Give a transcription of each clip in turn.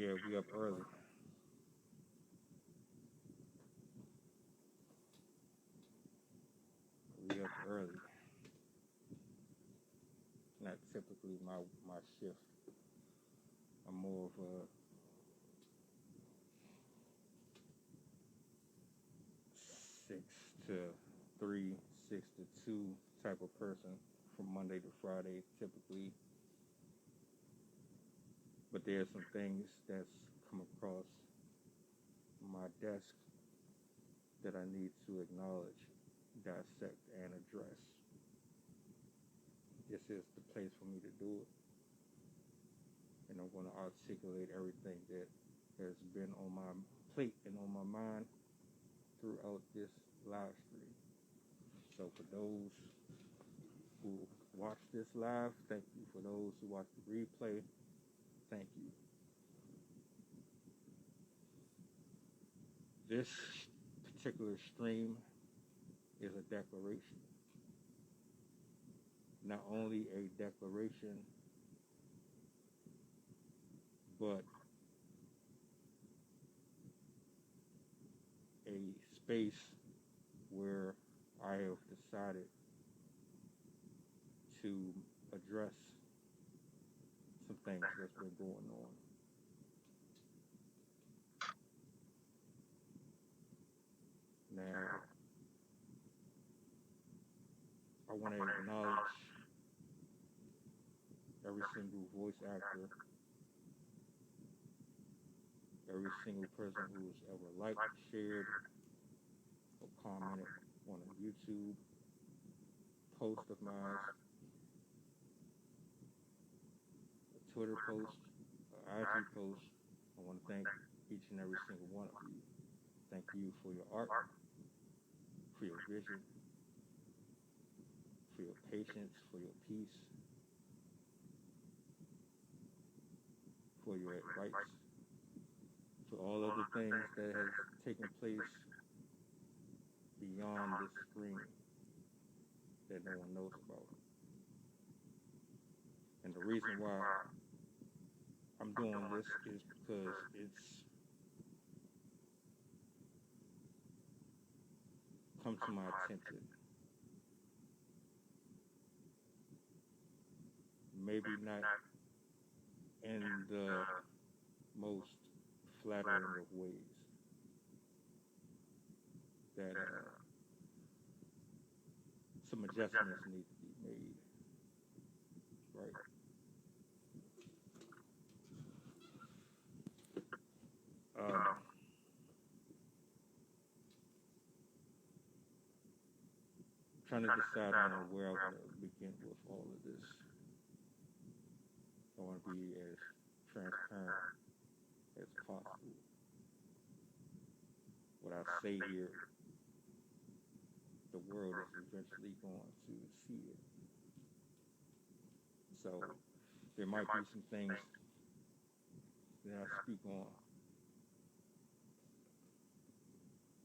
Yeah, we up early. We up early. Not typically my shift. I'm more of a 6 to 3, 6 to 2 type of person from Monday to Friday typically. But there's some things that's come across my desk that I need to acknowledge, dissect, and address. This is the place for me to do it. And I'm going to articulate everything that has been on my plate and on my mind throughout this live stream. So for those who watch this live, thank you. For those who watch the replay, thank you. This particular stream is a declaration. Not only a declaration, but a space where I have decided to address some things that's been going on. Now, I want to acknowledge every single voice actor, every single person who has ever liked, shared, or commented on a YouTube post of mine, a Twitter post, an IG post. I want to thank each and every single one of you. Thank you for your art, for your vision, for your patience, for your peace, for your advice, for all of the things that have taken place beyond this screen that no one knows about. And the reason why I'm doing this is because it's come to my attention. Maybe not in the most flattering of ways, that some adjustments need to be made, right? Trying to decide on where I want to begin with all of this. I want to be as transparent as possible. What I say here, the world is eventually going to see it. So there might be some things that I speak on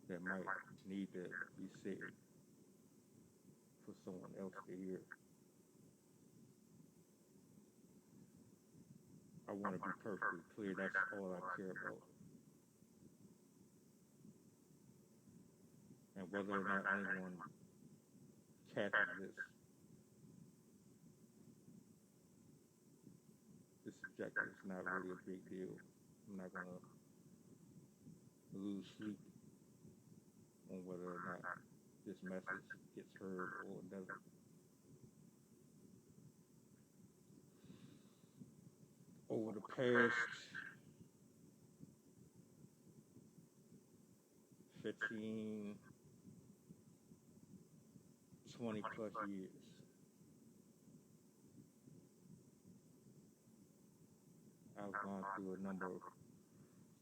that might need to be said for someone else to hear. I want to be perfectly clear. That's all I care about. And whether or not anyone catches this subjective. It's not really a big deal. I'm not going to lose sleep on whether or not this message gets heard or doesn't. Over the past 15, 20 plus years, I've gone through a number of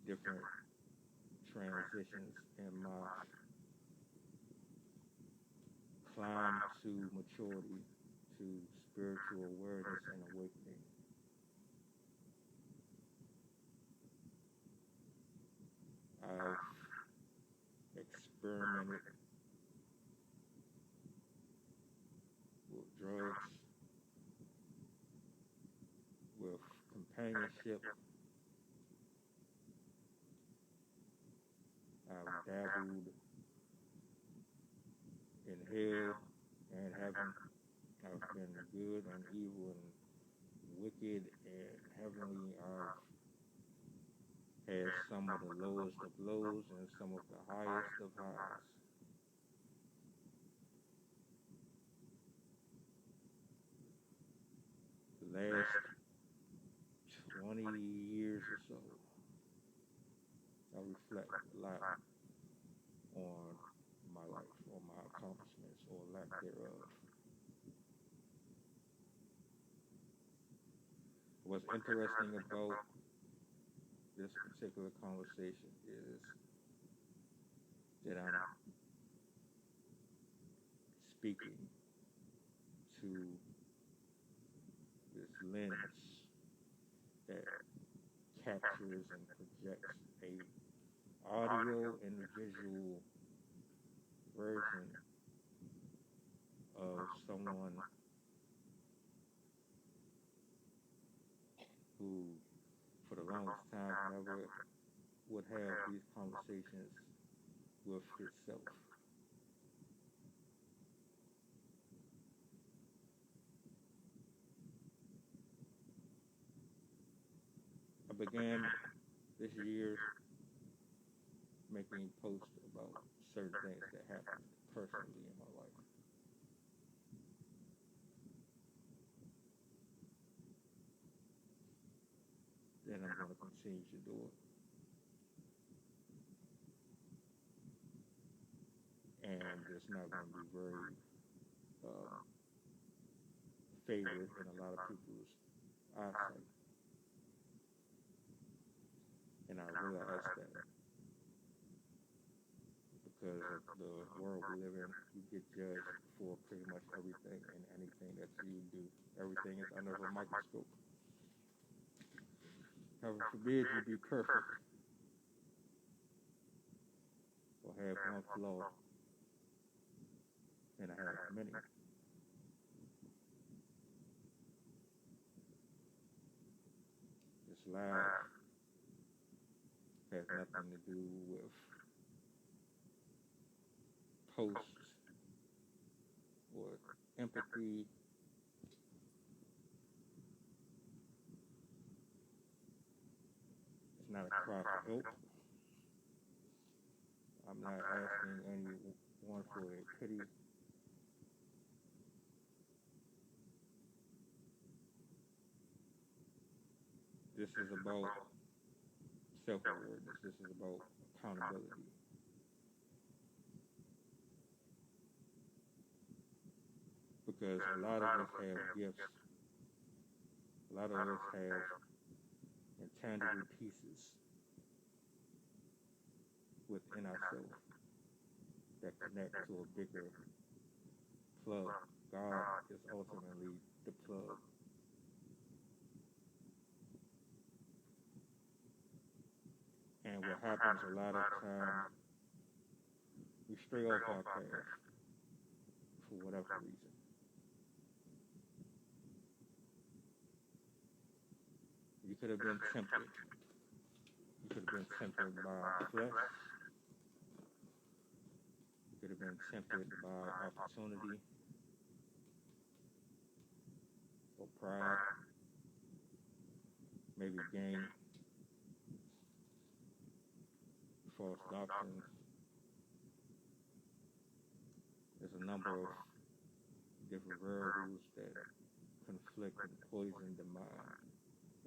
different transitions in my climb to maturity, to spiritual awareness and awakening. I've experimented with drugs, with companionship, dabbled in hell and heaven. I've been good and evil and wicked and heavenly. I've had some of the lowest of lows and some of the highest of highs. The last 20 years or so, I reflect a lot on my life, on my accomplishments or lack thereof. What's interesting about this particular conversation is that I'm speaking to this lens that captures and projects a audio and visual version of someone who, for the longest time, never would have these conversations with itself. I began this year making posts about certain things that happened personally in my life. And I'm going to continue to do it. And it's not going to be very favored in a lot of people's eyesight. And I realize that because of the world we live in, you get judged for pretty much everything and anything that you do. Everything is under a microscope. Heaven forbid you be perfect or have one flaw, and I have many. This life has nothing to do with posts or empathy. It's not a cry for help. I'm not asking anyone for a pity. This is about self-awareness. This is about accountability. Because a lot of us have gifts. A lot of us have intangible pieces within ourselves that connect to a bigger plug. God is ultimately the plug. And what happens a lot of times, we stray off our path for whatever reason. You could have been tempted. You could have been tempted by flesh. You could have been tempted by opportunity or pride, maybe gain, false doctrines. There's a number of different variables that conflict and poison the mind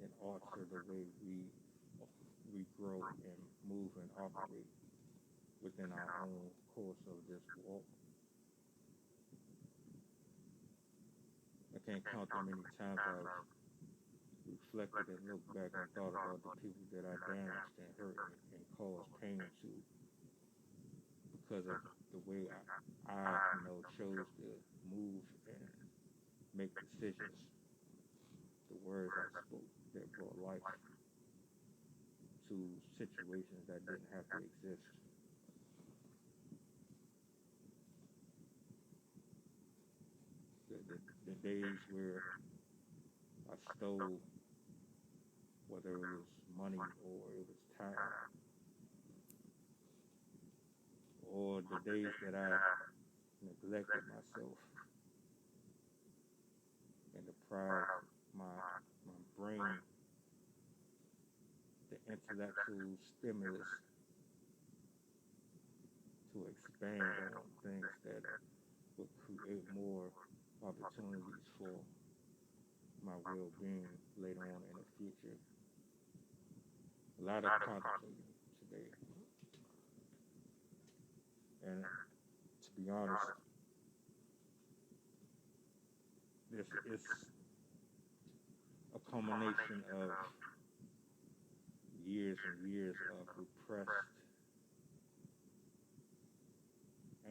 and alter the way we grow and move and operate within our own course of this walk. I can't count how many times I've reflected and looked back and thought about the people that I damaged and hurt and caused pain to because of the way I chose to move and make decisions. The words I spoke that brought life to situations that didn't have to exist. The days where I stole, whether it was money or it was time, for the days that I neglected myself and deprived my brain the intellectual stimulus to expand on things that would create more opportunities for my well-being later on in the future. A lot of contemplating today. And to be honest, this is a culmination of years and years of repressed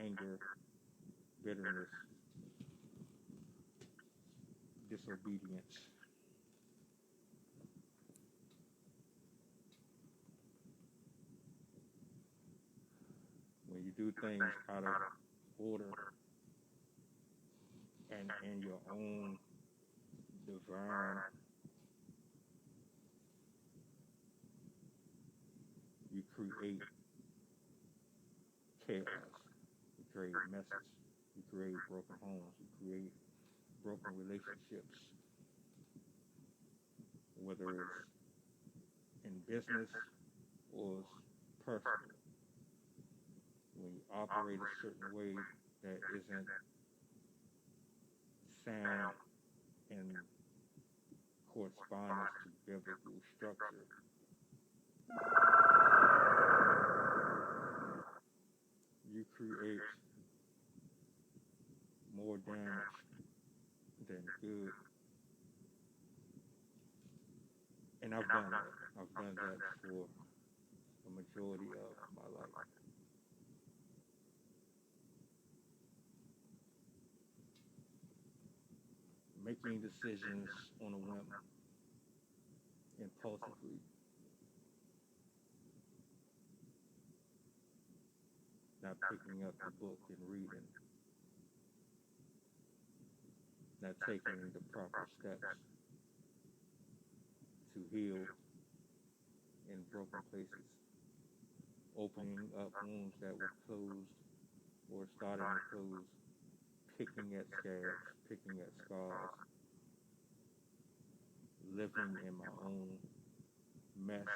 anger, bitterness, disobedience. When you do things out of order and in your own divine, you create chaos, you create messes, you create broken homes, you create broken relationships, whether it's in business or it's personal. When you operate a certain way that isn't sound in correspondence to biblical structure, you create more damage than good. And I've done that. I've done that for a majority of my life. Making decisions on a whim, impulsively, not picking up the book and reading, not taking the proper steps to heal in broken places, opening up wounds that were closed or starting to close, picking at scabs, picking at scars, living in my own mess.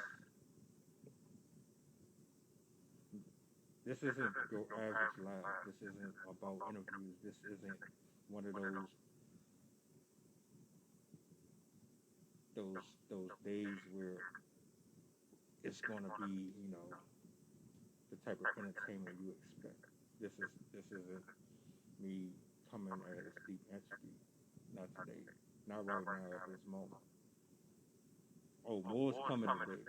This isn't your average life. This isn't about interviews. This isn't one of those days where it's gonna be, the type of entertainment you expect. This isn't me coming at a deep entity. Not today. Not right now at this moment. Oh, more's coming today.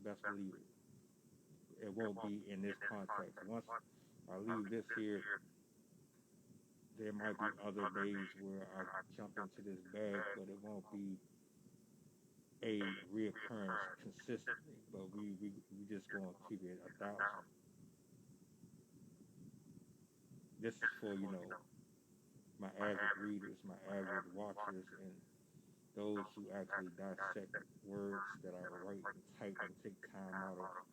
Best believe it. It won't be in this context. Once I leave this here, there might be other days where I jump into this bag, but it won't be a reoccurrence consistently. But we just gonna keep it 1,000. This is for, my avid readers, my avid watchers, and those who actually dissect words that I write and type and take time out of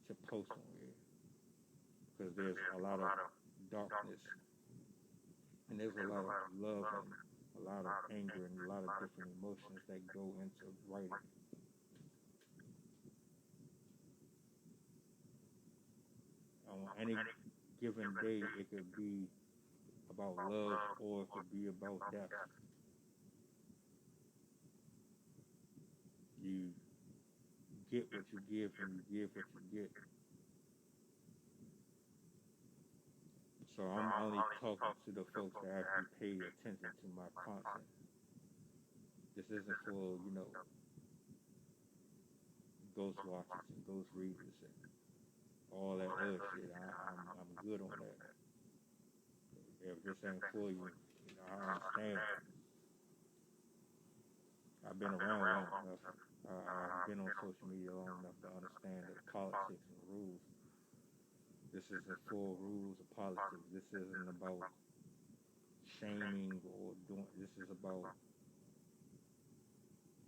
to post on here. Because there's a lot of darkness, and there's a lot of love and a lot of anger and a lot of different emotions that go into writing. On any given day, it could be about love or it could be about death. You get what you give and you give what you get. So I'm only talking to the folks that actually pay attention to my content. This isn't for, ghost watchers and ghost readers and all that other shit. I'm good on that. If this ain't for you, I understand. I've been around long enough. I've been on social media long enough to understand the politics and rules. This isn't for rules of politics. This isn't about shaming or doing. This is about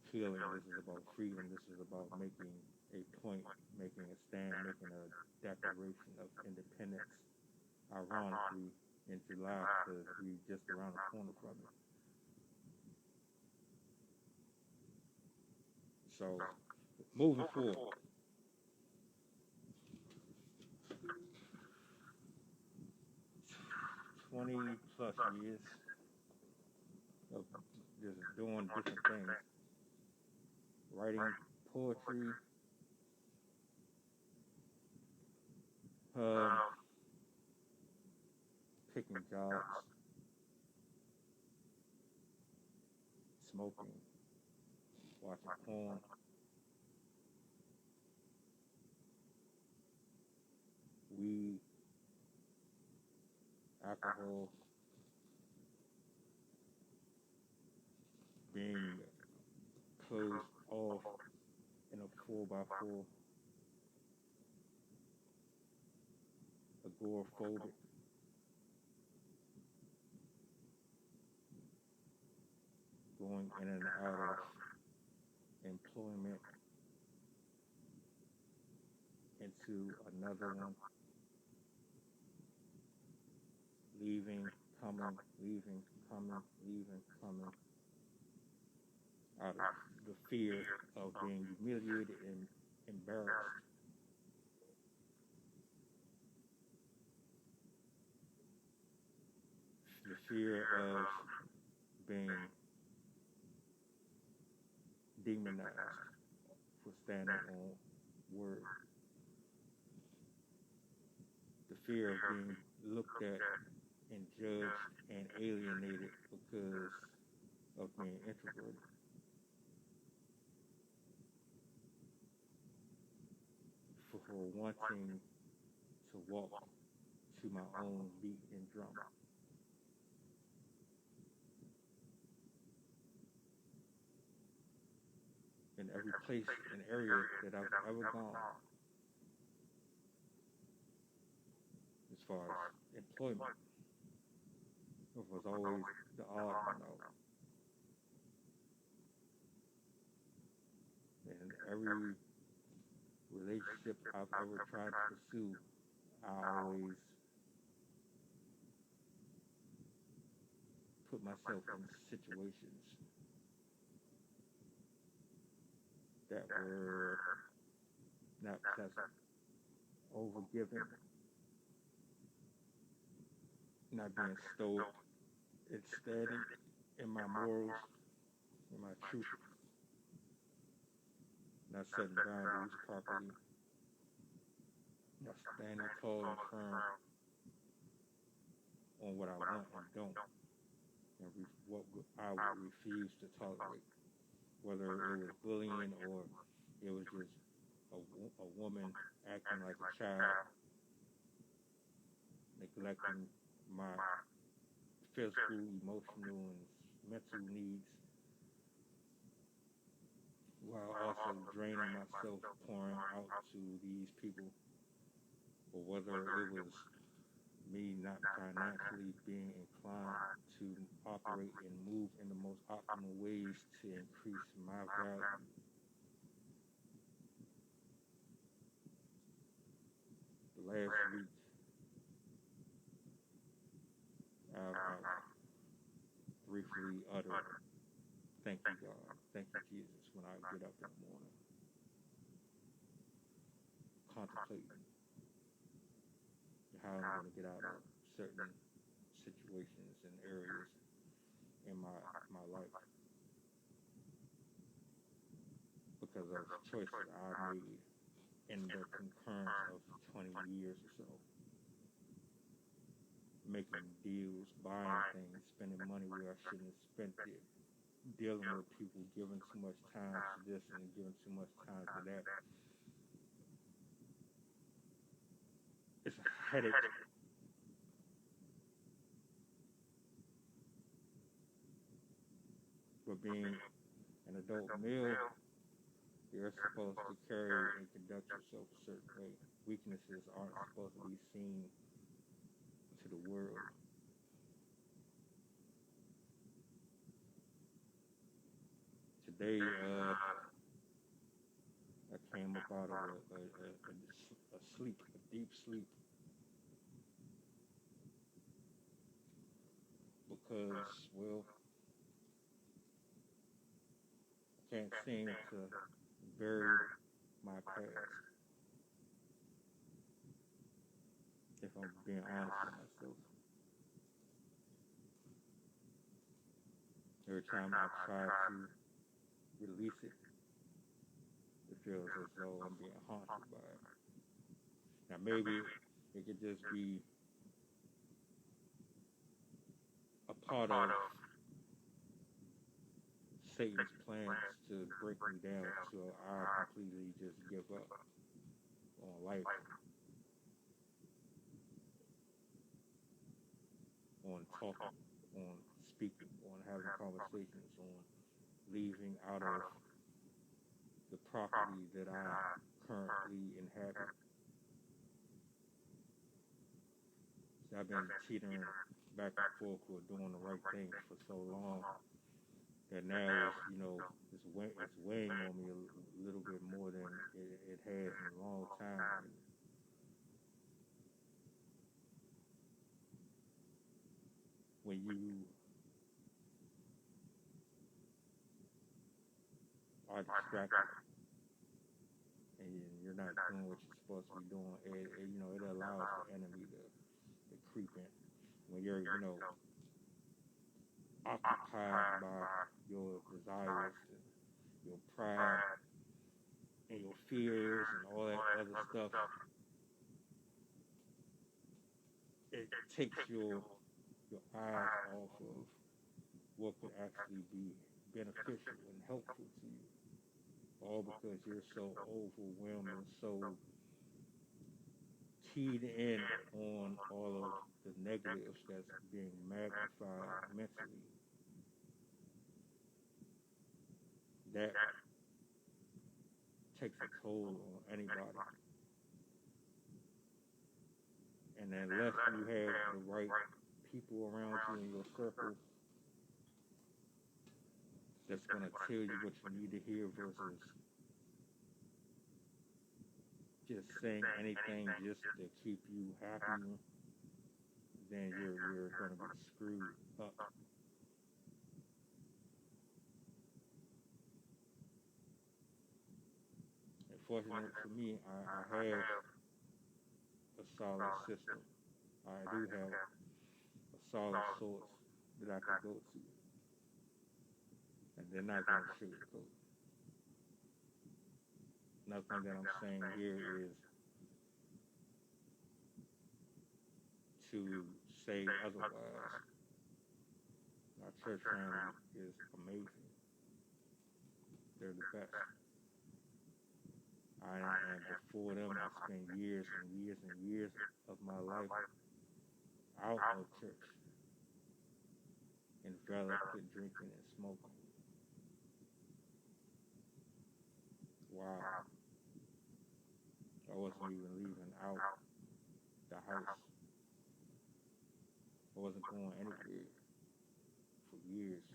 healing. This is about freedom. This is about making a point, making a stand, making a declaration of independence, ironically, in July, because we just around the corner from it. So, moving forward, 20 plus years of just doing different things, writing poetry, picking jobs, smoking, watching porn, weed, alcohol, being closed off in a 4x4, agoraphobic, going in and out of employment into another one, leaving, coming, leaving, coming, leaving, coming, out of the fear of being humiliated and embarrassed. The fear of being demonized for standing on word. The fear of being looked at and judged and alienated because of being introverted. For wanting to walk to my own beat and drum. In every place and area that I've ever gone, as far as employment, it was always the odd one out. And every relationship I've ever tried to pursue, I always put myself in situations that were not pleasant, overgiving, not being stoic, and steady in my morals, in my truth, not setting boundaries properly, not standing tall and firm on what I want and don't, and what I would refuse to tolerate, whether it was bullying or it was just a woman acting like a child, neglecting my physical, emotional, and mental needs, while also draining myself, pouring out to these people, or whether it was me not financially being inclined to operate and move in the most optimal ways to increase my value. The last week, I've briefly uttered, "Thank you, God. Thank you, Jesus," when I get up in the morning, contemplating how I'm going to get out of certain situations and areas in my life because of choices I made in the concurrence of 20 years or so. Making deals, buying things, spending money where I shouldn't have spent it, dealing with people, giving too much time to this and giving too much time to that. It's a headache. But being an adult male, you're supposed to carry and conduct yourself a certain way. Weaknesses aren't supposed to be seen to the world. Today, I came up out of a sleep, a deep sleep, because, well, I can't seem to bury my past, if I'm being honest with myself. Every time I try to release it, it feels as though I'm being haunted by it. Now maybe it could just be a part of Satan's plans to break me down so I completely just give up on life, on talking, on speaking, on having conversations, on leaving out of the property that I currently inhabit. So I've been teetering back and forth with doing the right thing for so long that now it's weighing on me a little bit more than it has in a long time. And when you are distracted and you're not doing what you're supposed to be doing, it allows the enemy to creep in. When you're occupied by your desires and your pride and your fears and all that other stuff, it takes your eyes off of what could actually be beneficial and helpful to you, all because you're so overwhelmed and so keyed in on all of the negatives that's being magnified mentally. That takes a toll on anybody. And unless you have the right people around you in your circle that's going to tell you what you need to hear versus just saying anything just to keep you happy, then you're going to get screwed up. And fortunately for me, I have a solid system. I do have a solid source that I can go to. And they're not going to sugarcoat. Nothing that I'm saying here is to say otherwise. Our church family is amazing. They're the best. And before them, I spent years and years and years of my life out of church, enveloped in drinking and smoking. Wow. I wasn't even leaving out the house. I wasn't going anywhere for years.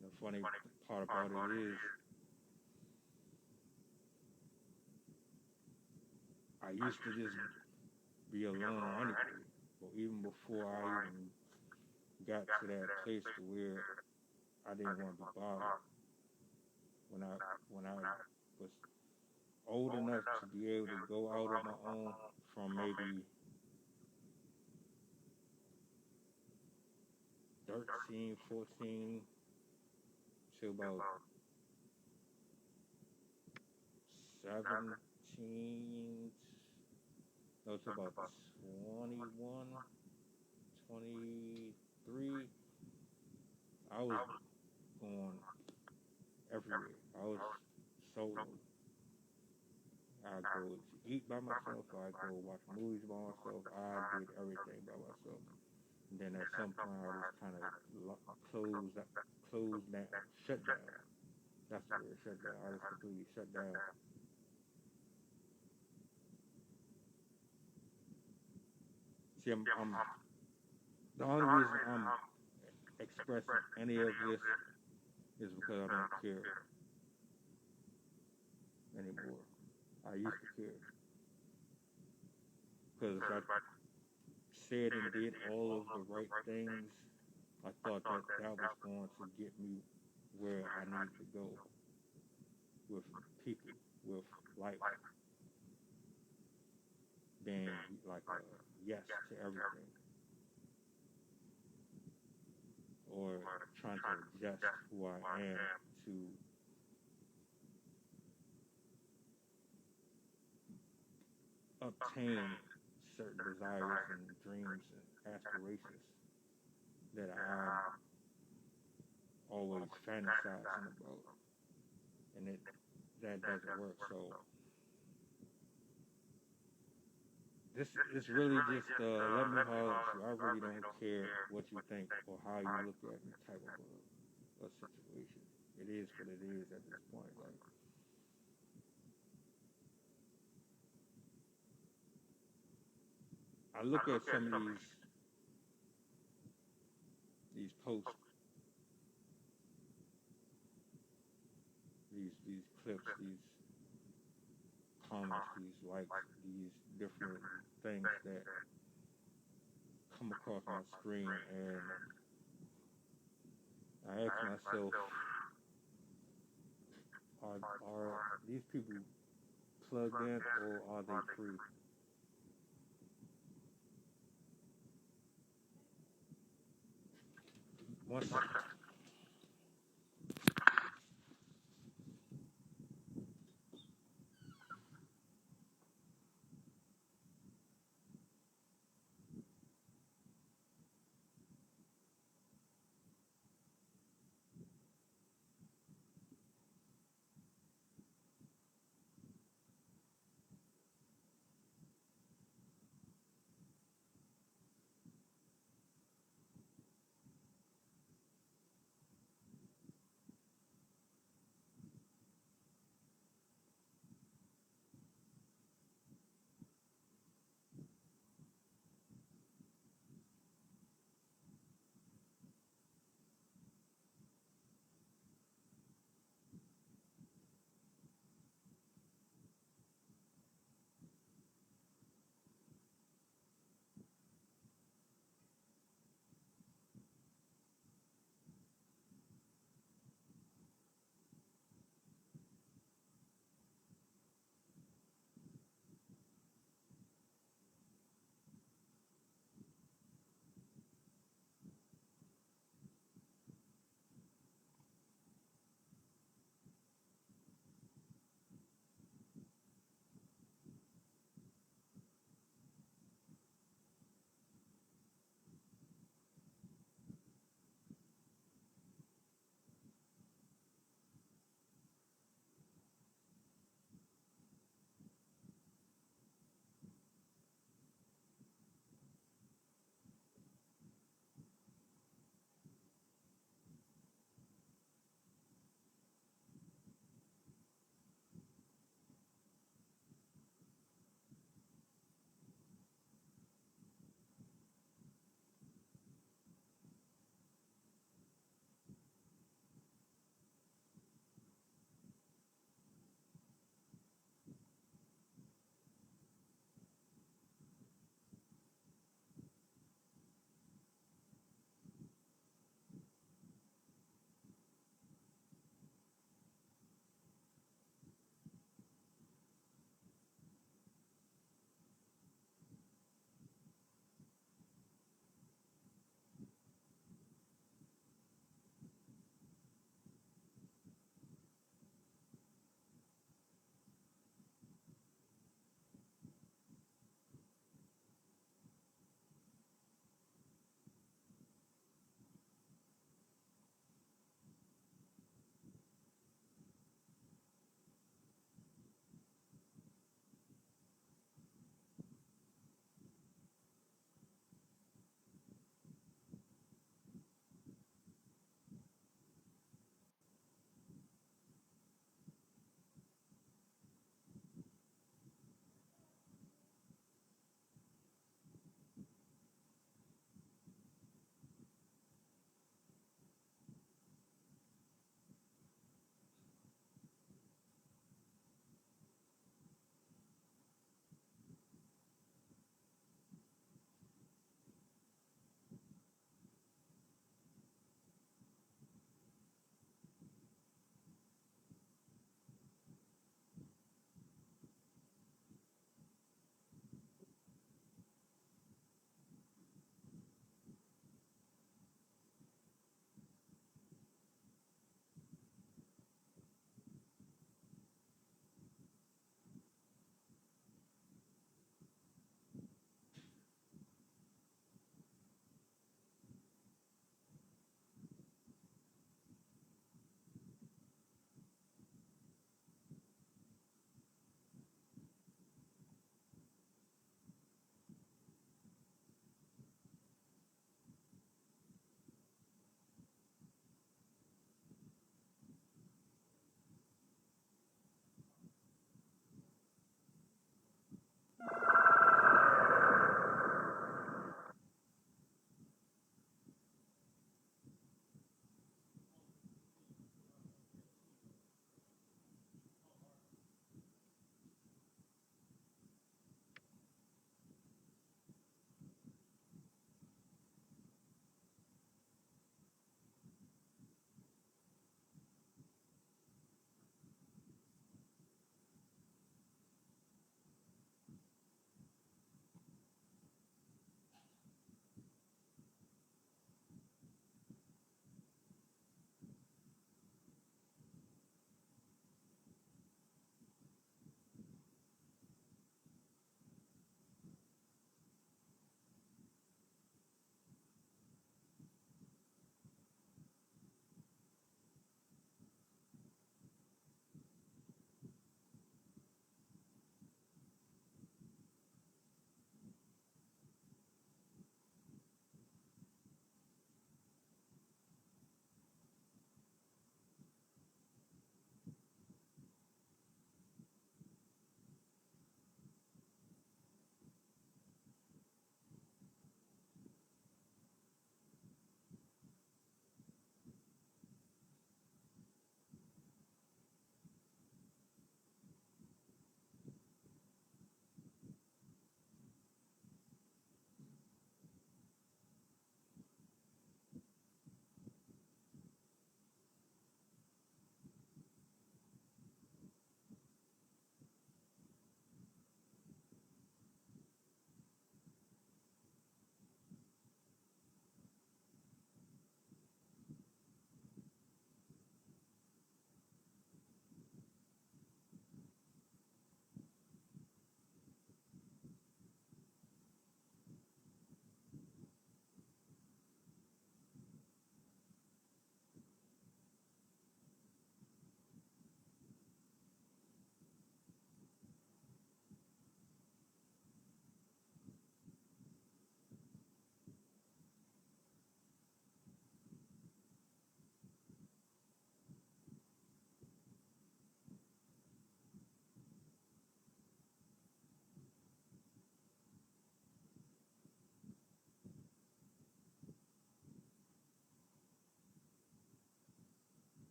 The funny part about it is, I used to just be alone anyway. But even before I even got to that place to where I didn't want to be bothered, when I was old enough to be able to go out on my own from maybe 13, 14 to about 17, no, to about 21, 23, I was going everywhere. I was solo. I'd go to eat by myself, I'd go watch movies by myself, I did everything by myself. And then at some point I just kind of closed down, shut down. That's the word, shut down. I just completely shut down. See, the only reason I'm expressing any of this is because I don't care. anymore. I used to care because I said and did all of the right things. I thought that that was going to get me where I needed to go with people, with life, being like a yes to everything, or trying to adjust who I am to obtain certain desires and dreams and aspirations that I'm always fantasizing about, and that doesn't work. So this is really just let me holler at you. I really don't care what you think or how you look at me type of a situation. It is what it is at this point. Like, I look at some of these posts, these clips, these comments, these likes, these different things that come across my screen, and I ask myself, are these people plugged in or are they free? One second.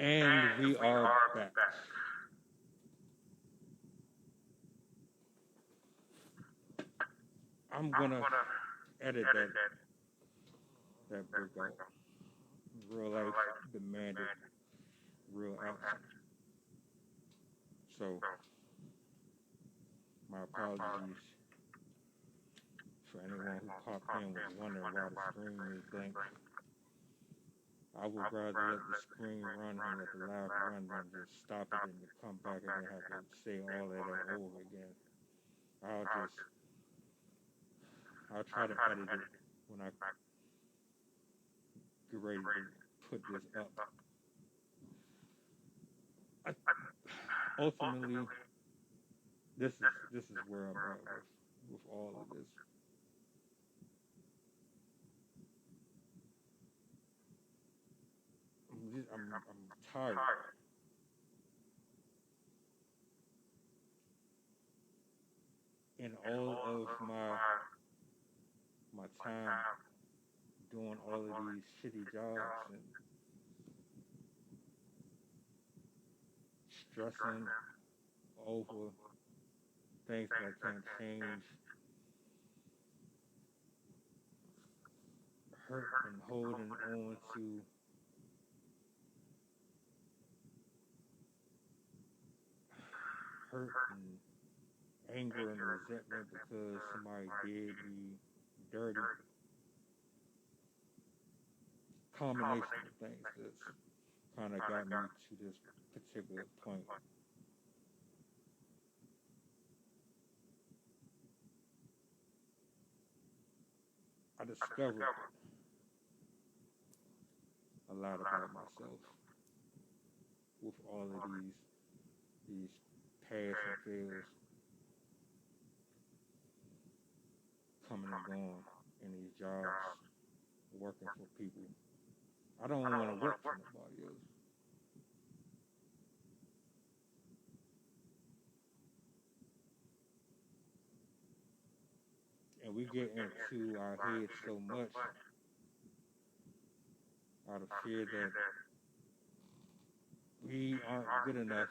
And we are back. I'm gonna edit that brick out. Real life demanded real action. So my apologies for anyone who popped in was wondering why the screen is blank. I would rather let the screen run and let the live run than just stop it and come back and then have to say all of that over again. I'll try to edit it when I get ready to put this up. Ultimately, this is where I'm at with all of this. I'm tired. In all of my time doing all of these shitty jobs and stressing over things that I can't change, hurt and holding on to hurt and anger and resentment because somebody did me dirty. Combination of things that's kind of got me to this particular point. I discovered a lot about myself with all of these past affairs coming and going in these jobs, working for people. I don't want to work for nobody else. And we get into our heads so much out of fear that we aren't good enough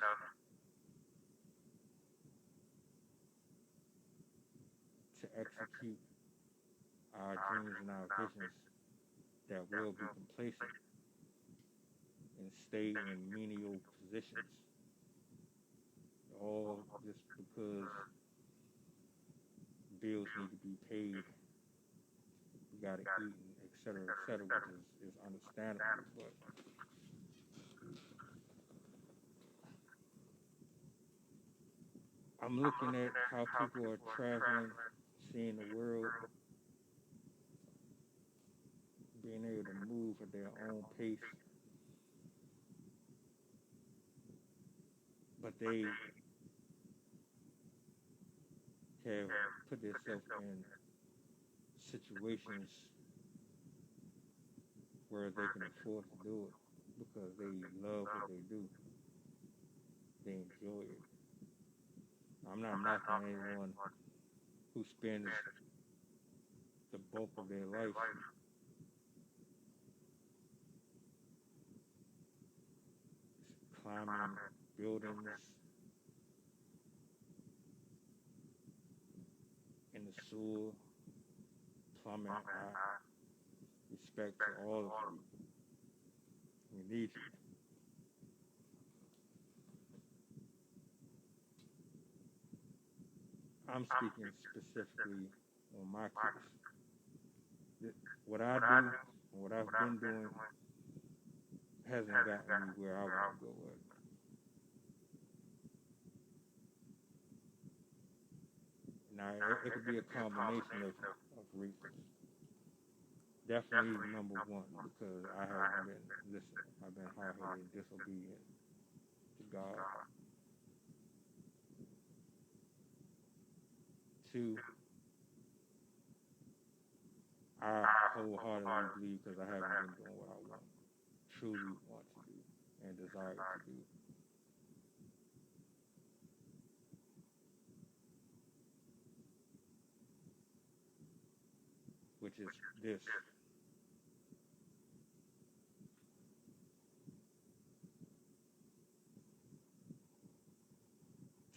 to execute our dreams and our visions, that will be complacent and stay in menial positions. All just because bills need to be paid, we gotta eat, and et cetera, which is understandable. But I'm looking at how people are traveling, seeing the world, being able to move at their own pace, but they have put themselves in situations where they can afford to do it because they love what they do. They enjoy it. I'm not knocking anyone who spends the bulk of their life climbing buildings in the sewer, plumbing. I respect to all of you. We need you. I'm speaking specifically on my case. What I do and what I've been doing hasn't gotten me where I want to go with. Now, it could be a combination of reasons. Definitely number one, because I haven't been listening. I've been hard-headed and disobedient to God. 2, I wholeheartedly believe because I haven't been doing what I truly want to do and desire to do. Which is this.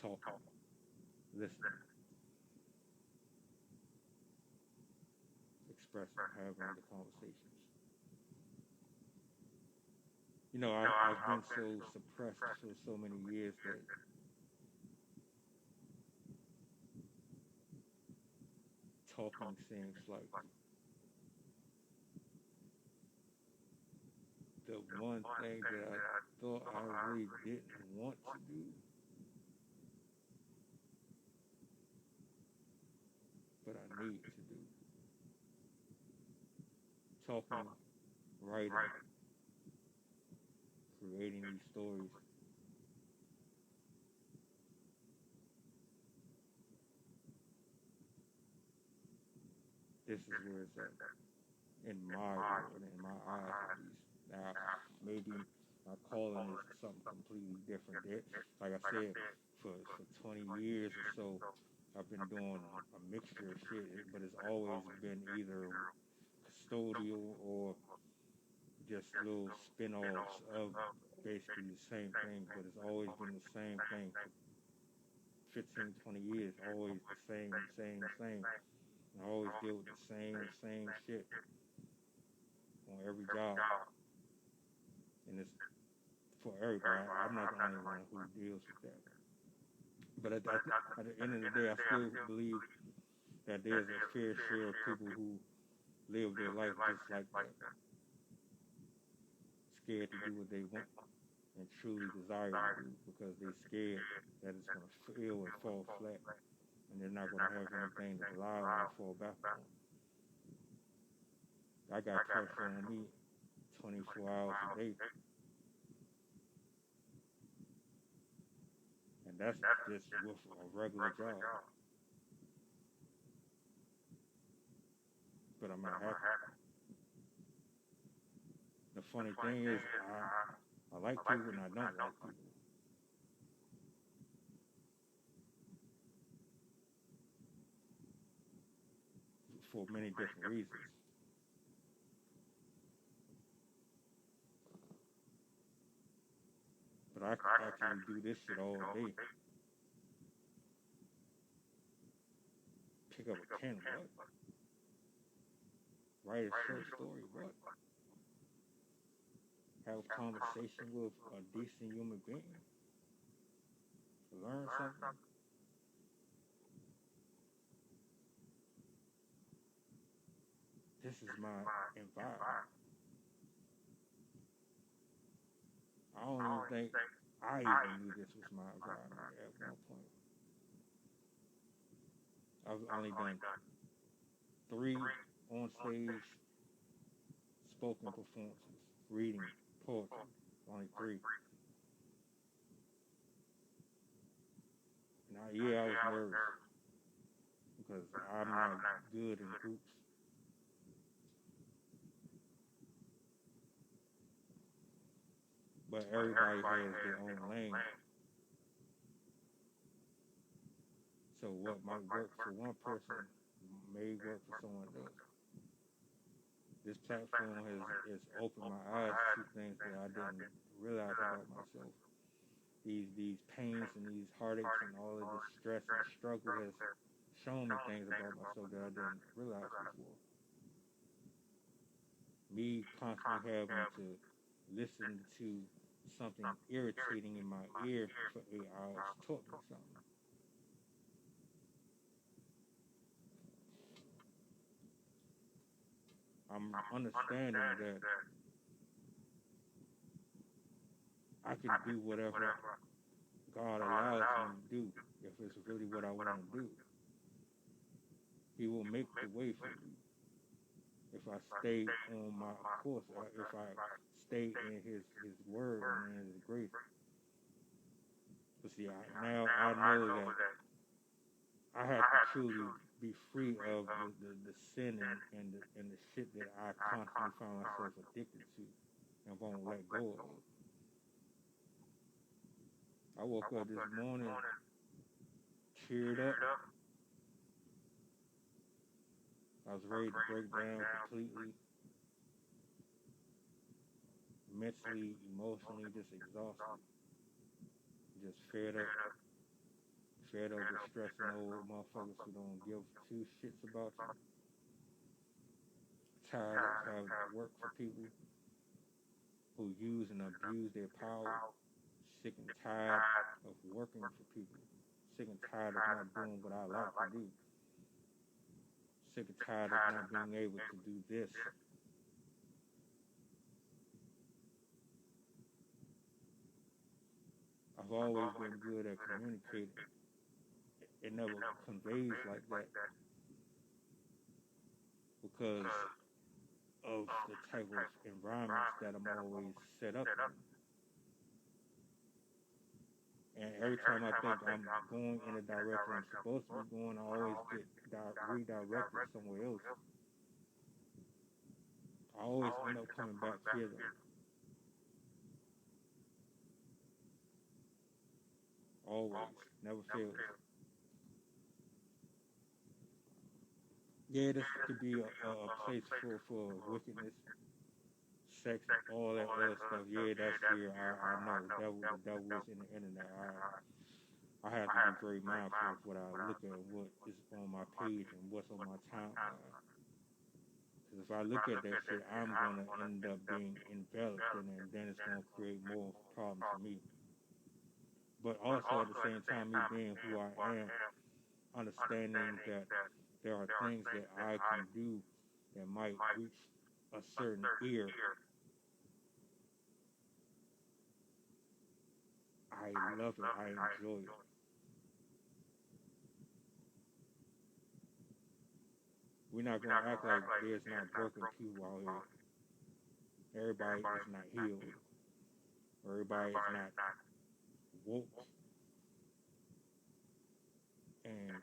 talking, listening, expressing, having the conversations. You know, I've been so suppressed for so many years that talking seems like the one thing that I thought I really didn't want to do, but I need to do. Talking, writing, creating these stories. This is where it's at, in my world, in my eyes at least. Now, maybe my calling is something completely different. Like I said, for 20 years or so, I've been doing a mixture of shit, but it's always been either custodial or just little spin-offs of basically the same thing, but it's always been the same thing for 15, 20 years, always the same. I always deal with the same shit on every job. And it's for everybody. I'm not the only one who deals with that. But at the end of the day, I still believe that there's a fair share of people who live their life just like that. Scared to do what they want and truly desire to do because they're scared that it's going to fail and fall flat. And they're not going to have anything to rely on or fall back on. I got pressure on me 24 hours a day. And that's just with a regular job. But I'm not happy. The funny thing is, I like people and I don't like people. For many different reasons. But I can actually do this shit all day. Pick up a pen, what? Write a short story, what? Have a conversation with a decent human being. Learn something. This is my environment. I don't even think I even knew this was my environment at one point. I've only done 3 on-stage spoken performances, reading poetry, only 3. Now, yeah, I was nervous because I'm not good in groups. But everybody has their own lane. So what might work for one person may work for someone else. This platform has opened my eyes to things that I didn't realize about myself. These pains and these heartaches and all of this stress and struggle has shown me things about myself that I didn't realize before. Me constantly having to listen to something irritating in my ear for 8 hours taught me something. I'm understanding that I can do whatever God allows me to do if it's really what I want to do. He will make the way for me if I stay on my course, if I stay in His word and in His grace. But see, now I know that I have to truly be free of the sin and the shit that I constantly find myself addicted to and won't let go of. I woke up this morning cheered up. I was ready to break down completely, mentally, emotionally, just exhausted, just fed up. fed up with stressing over motherfuckers who don't give two shits about you. Tired of having to work for people who use and abuse their power. Sick and tired of working for people. Sick and tired of not doing what I like to do. Sick and tired of not being able to do this. I've always been good at communicating. It never conveys like that because of the type of environments that I'm always set up in. And every time I think I'm going in a direction I'm supposed to be going, I always get redirected somewhere else. I always end up coming back here though. Always. Never fails. Yeah, this could be a place for wickedness, sex, all that other stuff. Yeah, that's here. I know. The devil is in the internet. I have to be very mindful of what I look at, what is on my page, and what's on my timeline. Because if I look at that shit, I'm going to end up being enveloped in it, and then it's going to create more problems for me. But also at the same time, me being who I am, understanding that there are things that I can do that might reach a certain ear. I love it. I enjoy it. We're not going to act like there's not broken people out here. Everybody is not healed. Everybody is not woke and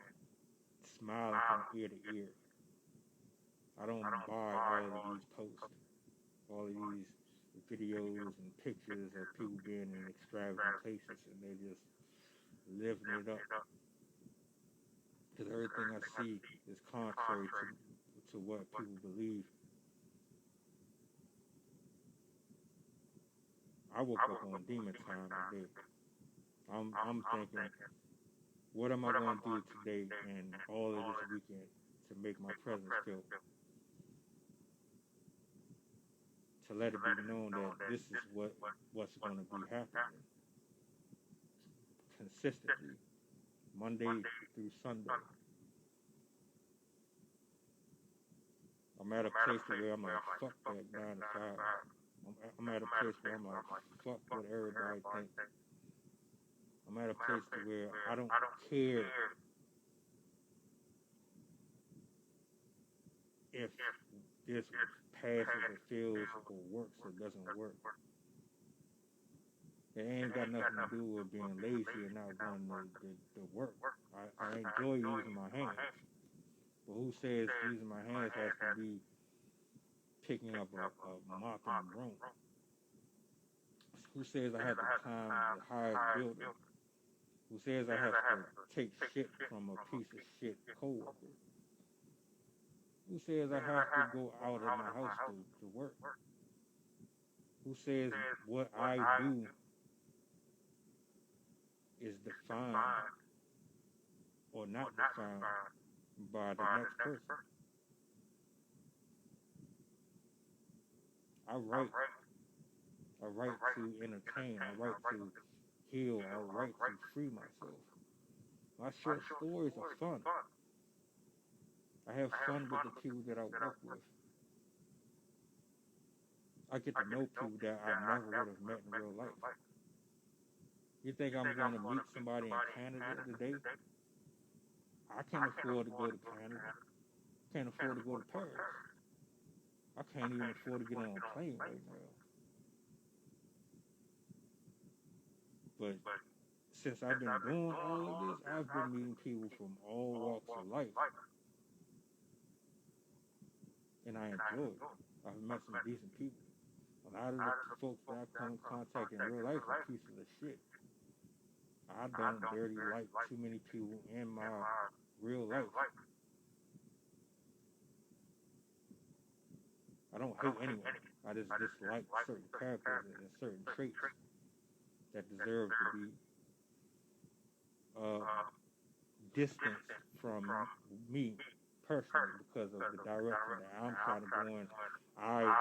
smiling from ear to ear. I don't buy all of these posts, all of these videos and pictures of people being in extravagant places and they just living it up. Because everything I see is contrary to what people believe. I woke up on demon time today. I'm thinking, what am I going to do today and all of this weekend to make my presence felt? To let it be known that this is what's going to be happening consistently, Monday through Sunday. I'm at a place where I'm like, fuck that 9 to 5. I'm at a place where I'm like, fuck what everybody thinks. I'm at a place where I don't care if this passes or fails or works or doesn't work. It ain't got nothing to do with being lazy and not doing the work. I enjoy using my hands. But who says using my hands has to be picking up a mop and a broom? Who says I have to climb the highest building? Who says I have to take shit from a piece of shit coworker? Who says I have to go out of my house to work? Who says what I do is defined or not defined by the next person? I write to entertain. I write to heal. I write to free myself. My short stories are fun. I have fun with the people that I work with. I get to know people that I never would have met in real life. You think I'm going to meet somebody in Canada today? I can't afford to go to Canada. I can't afford to go to Paris. I can't even afford to get on a plane right now. But since I've been doing all of this, I've been meeting people from all walks of life. And I enjoy it. I've met some decent people. A lot of the folks that I come in contact in real life are pieces of shit. I don't barely like too many people in my real life. I don't hate anyone. I just dislike certain characters and certain traits that deserve to be distance from me personally because of the direction that I'm trying to go in. I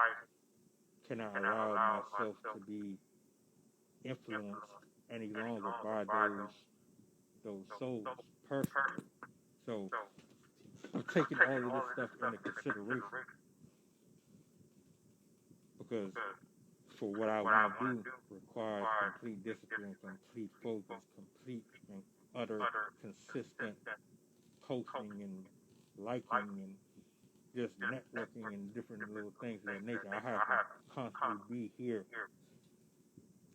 cannot allow myself to be influenced any longer by those souls personally. So I'm taking all of this stuff into consideration because for what I want to do requires complete discipline, complete focus, complete and utter consistent posting and liking and just networking and different little things of that nature. I have to constantly be here.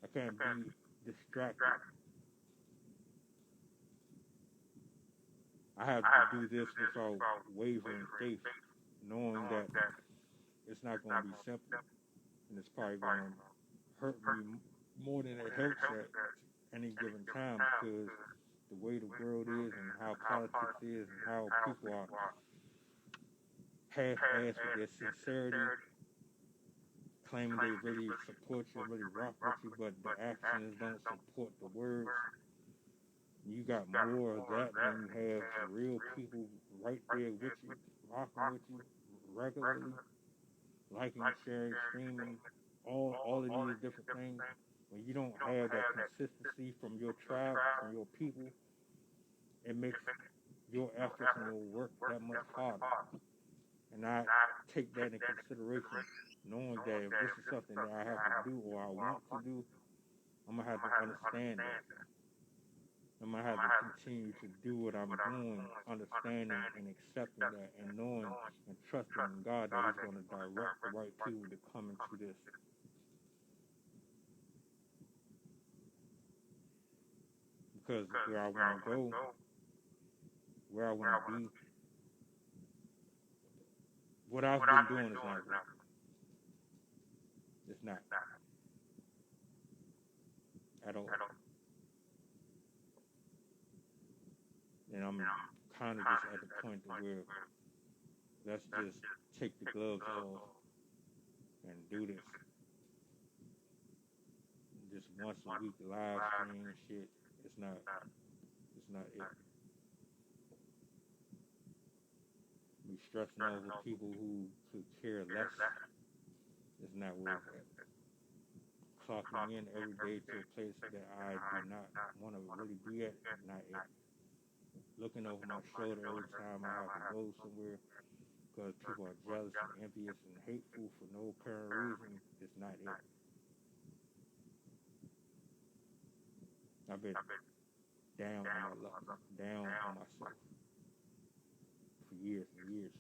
I can't be distracted. I have to do this without wavering faith, knowing that it's not going to be simple, and it's probably going to hurt me more than it helps at any given time because the way the world is and how politics is and how people are half-assed with their sincerity, claiming they really support you, really rock with you, but the actions don't support the words. You got more of that than you have real people right there with you, rocking with you regularly, liking, sharing, streaming, all of these different things. When you don't have that consistency from your tribe, from your people, it makes your efforts and your work that much harder. And I take that into consideration, knowing that if this is something that I have to do or I want to do, I'm going to have to understand that. I'm going to have to continue to do what I'm doing, understanding and accepting that and knowing and trusting in God that He's going to direct the right people to come into this. Because where I want to go, where I want to be, what I've been doing is not right. It's not. At all. And I'm kind of just at the point where let's just take the gloves off and do this. Just once a week live stream shit. It's not it. We stressing over people who could care less. It's not worth it. Clocking in every day to a place that I do not want to really be at, not it. Looking over my shoulder every time I have to go somewhere because people are jealous and envious and hateful for no apparent reason, it's not it. I've been down on my luck, down on myself for years and years.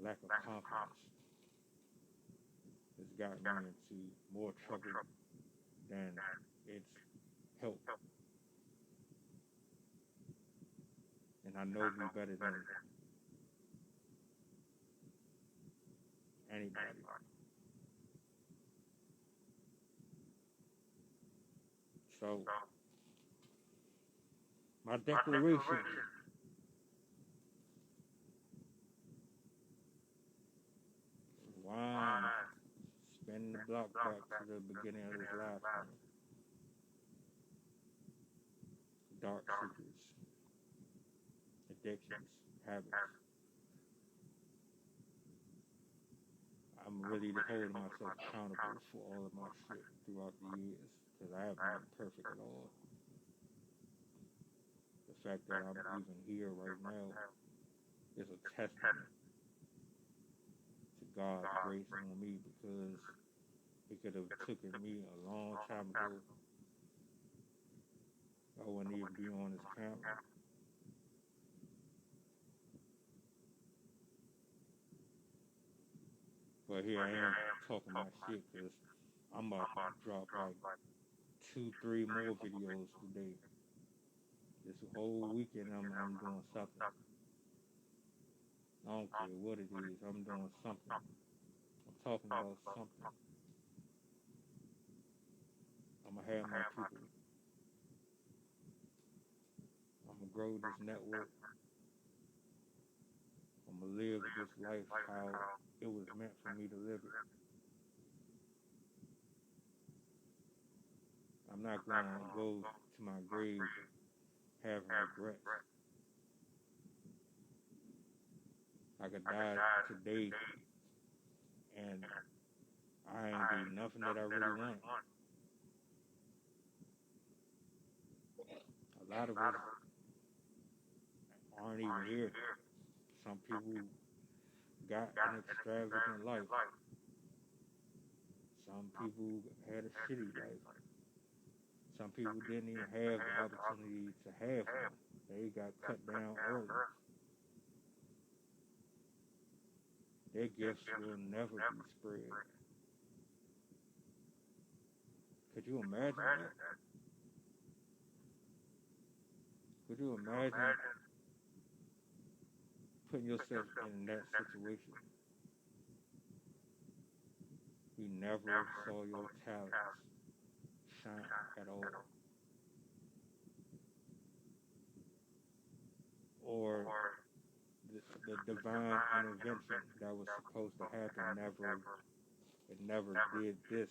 Lack of confidence has gotten me into more trouble than it's helped. And I know me better than anybody. So, my declaration. Wow. Spin the block back to the beginning of this live stream. Dark secrets. Addictions. Habits. I'm really holding myself accountable for all of my shit throughout the years. Because I haven't been perfect at all. The fact that I'm even here right now is a testament to God's grace on me because it could have taken me a long time ago. I wouldn't even be on this camera. But here I am talking my shit because I'm about to drop like 2-3 more videos today. This whole weekend I'm doing something. I don't care what it is, I'm doing something. I'm talking about something. I'm going to have my people. I'm going to grow this network. I'm going to live this life how it was meant for me to live it. I'm not going to go to my grave having regrets. I could die today and I ain't do nothing that I really want. A lot of us aren't even here. Some people got an extravagant life. Some people had a shitty life. Some people didn't even have the opportunity to have one. They got cut down early. Their gifts will never be spread. Could you imagine that? Could you imagine putting yourself in that situation? You never saw your talents shine at all. Or the divine intervention that was supposed to happen never did this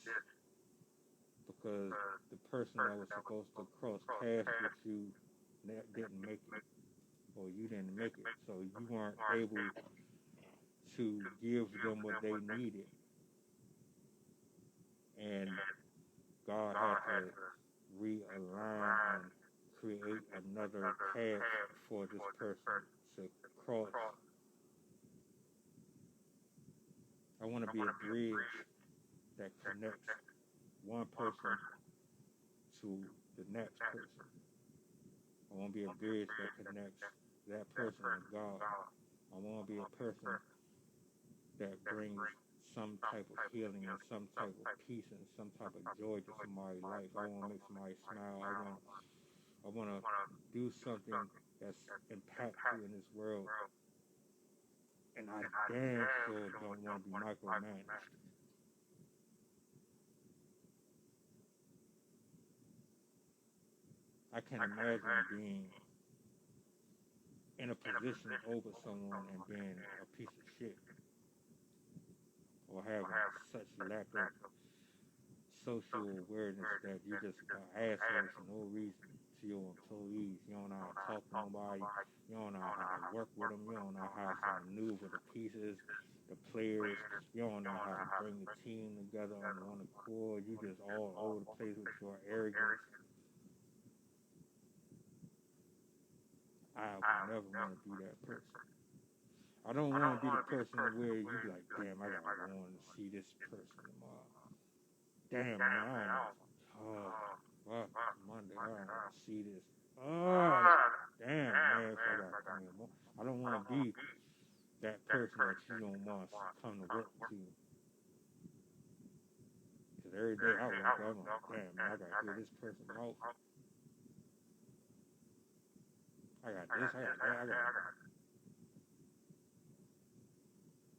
because the person that was supposed to cross paths with you didn't make it, or you didn't make it, so you weren't able to give them what they needed, and God had to realign and create another path for this person to cross. I want to be a bridge that connects one person to the next person. I want to be a bridge that connects that person and God. I want to be a person that brings some type of healing and some type of peace and some type of joy to somebody's life. I want to make somebody smile. I want to do something that's impactful in this world. And I damn sure don't want to be micromanaged. I can't imagine being in a position over someone and being a piece of shit, or having such lack of social awareness that you just an asshole for no reason to your employees. You don't know how to talk to nobody. You don't know how to work with them. You don't know how to maneuver the pieces, the players. You don't know how to bring the team together on one accord. You just all over the place with your arrogance. I would never want to be that person. I don't want to be the person where you be like, damn, I got to go and see this person tomorrow. Damn, man, fuck, Monday, I don't want to see this. Damn, man, I don't want to be that person that you don't want to come to work to. Because every day I wake up, I'm like, damn, man, I got to hear this person out. I got this, I got that, I got that.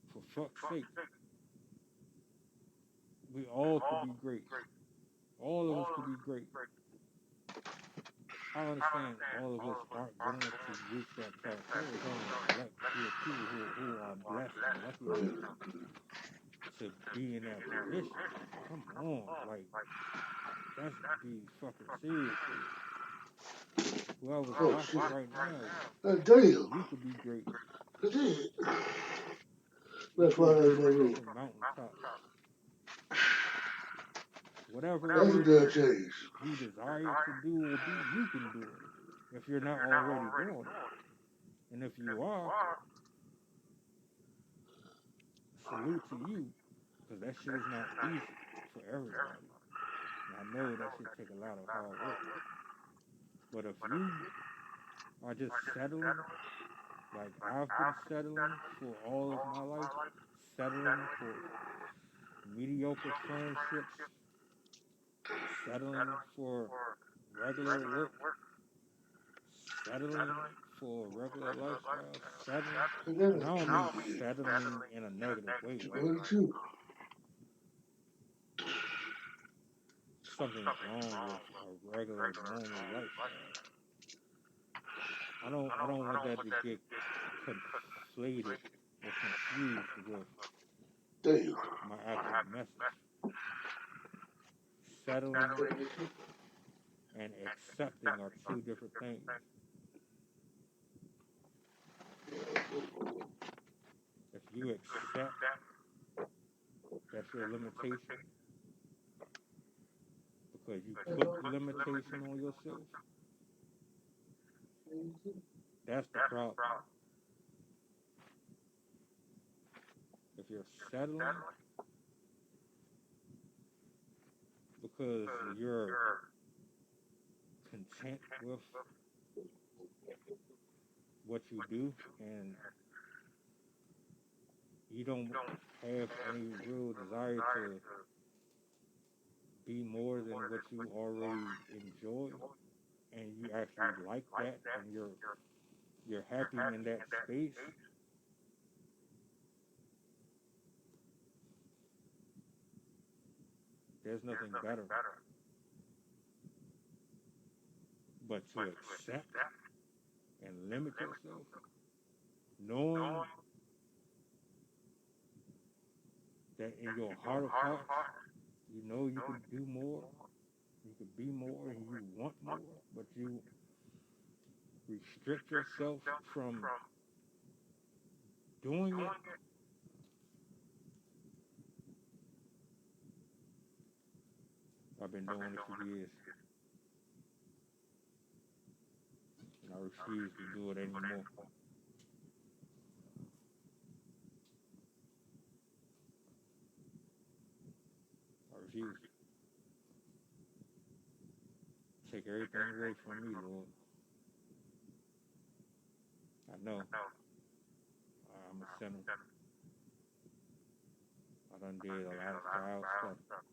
For fuck's sake, we all could be great. All of us could be great. I understand all of us aren't going to reach that plateau. There's only select few people who are blessed and lucky enough to be in that position. Come on, like, that's be fucking serious. Whoever's watching right now, you could be great. That's why I never. Mountaintop. Whatever That's it a is good that change. you desire to do or be, you can do it. If you're not already doing it. And if you are, salute to you, because that shit is not easy for everybody. And I know that shit take a lot of hard work. But if you are just settling, like I've been settling for all of my life, settling for mediocre friendships, settling for regular work, settling for a regular lifestyle, settling, and I don't mean settling in a negative way, like something's wrong with a regular, normal lifestyle. I don't want that to get conflated or confused with my actual message. Settling and accepting are two different things. If you accept that's your limitation because you put the limitation on yourself, that's the problem. If you're settling because you're content with what you do and you don't have any real desire to be more than what you already enjoy, and you actually like that, and you're happy in that space, there's nothing better but to accept and limit yourself, knowing that in your heart of hearts, you know you can do more, you can be more, and you want more, but you restrict yourself from doing it. I've been doing it for years, and I refuse to do it anymore. I refuse. Take everything away from me, Lord. I know I'm a sinner. I done did a lot of foul stuff.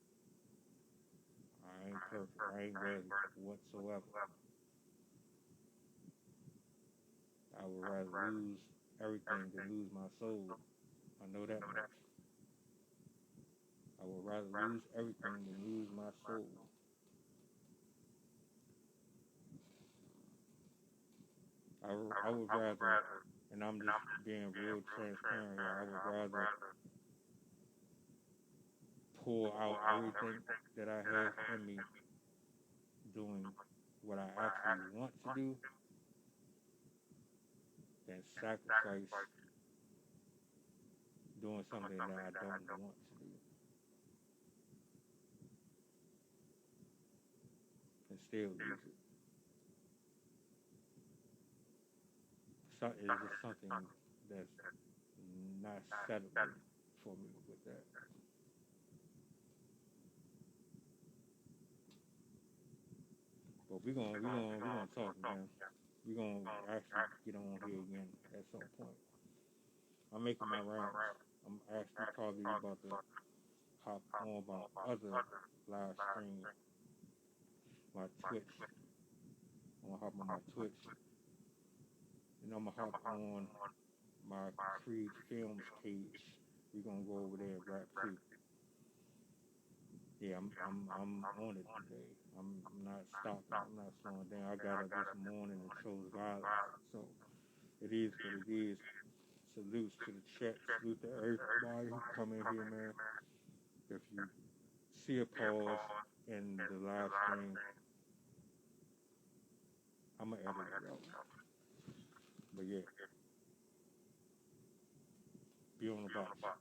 I ain't perfect. I ain't worthy whatsoever. I would rather lose everything than lose my soul. I know that much. I would rather lose everything than lose my soul. I would rather, and I'm just being real transparent here, I would rather pull out everything that I have in me doing what I actually want to do than sacrifice doing something that I don't want to do and still lose it. So it's just something that's not settling for me with that. But we're gonna talk again. We're gonna actually get on here again at some point. I'm making my rounds. I'm actually probably about to hop on about other live streams, my Twitch. I'm gonna hop on my Twitch, and I'm gonna hop on my Creed Films page. We're gonna go over there and rap too. Yeah, I'm on it today. I'm not stopping. I'm not slowing down. I got up this morning and chose violence. So it is what it is. Salutes to the chat. Salute to everybody who come in here, man. If you see a pause in the live stream, I'm gonna edit it out. But yeah, be on the box.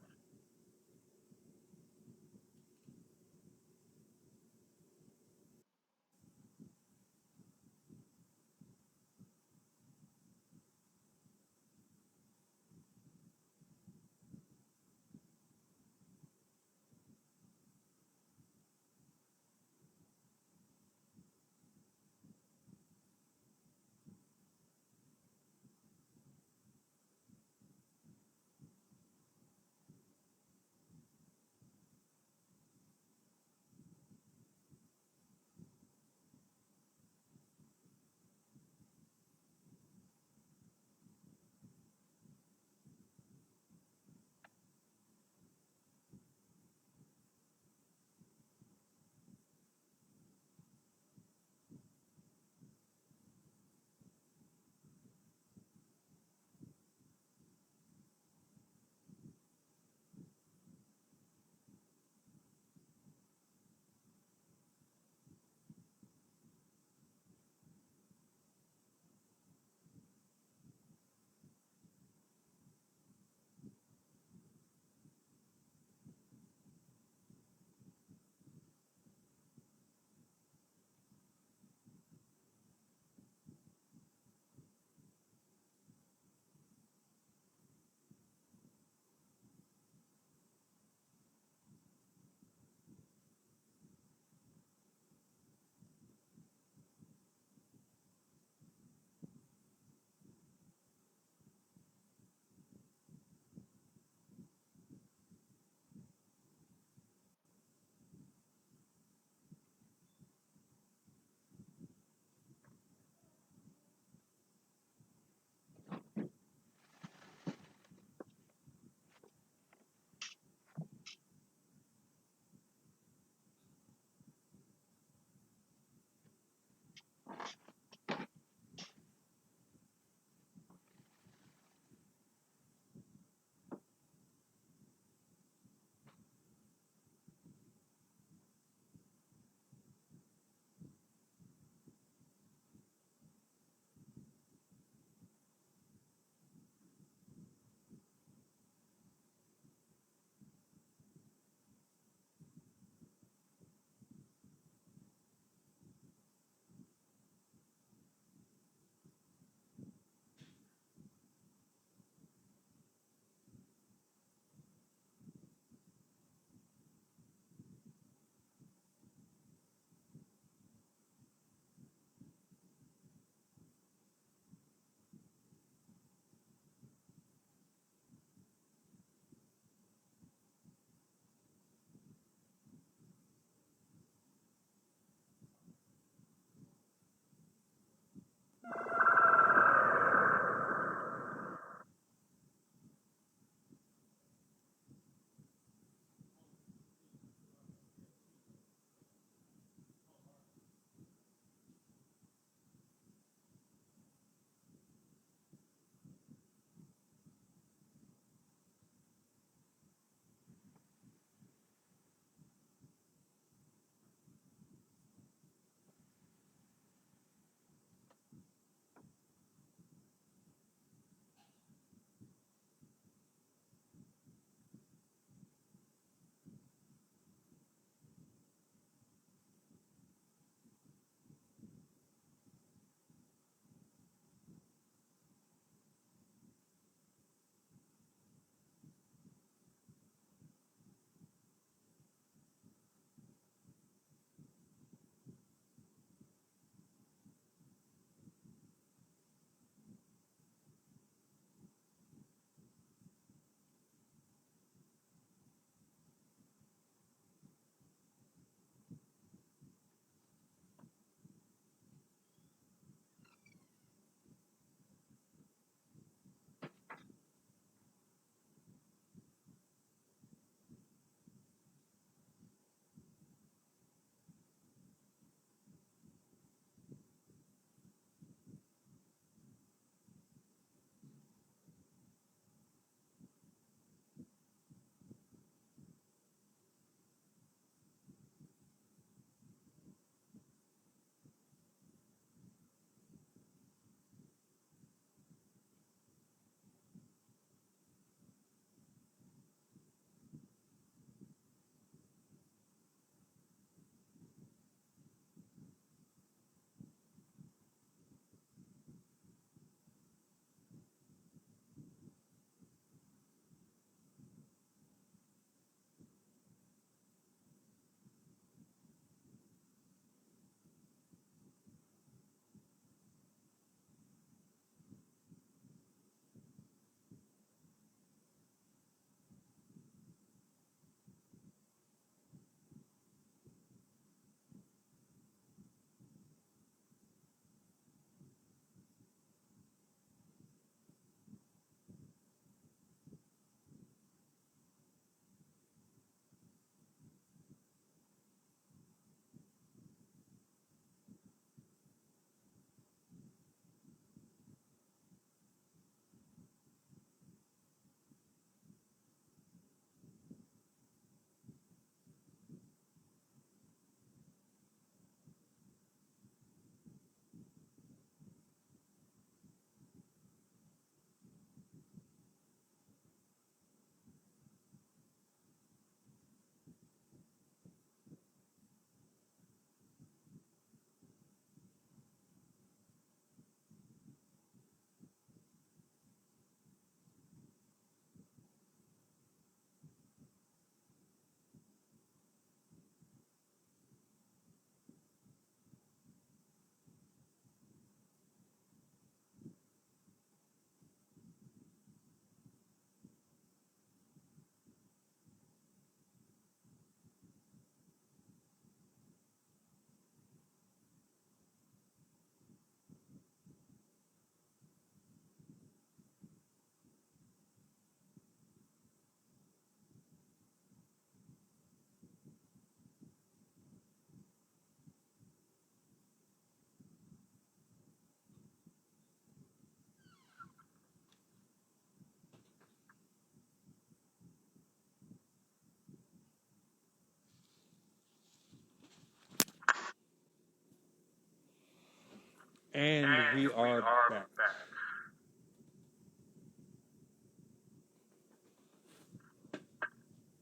And we are back.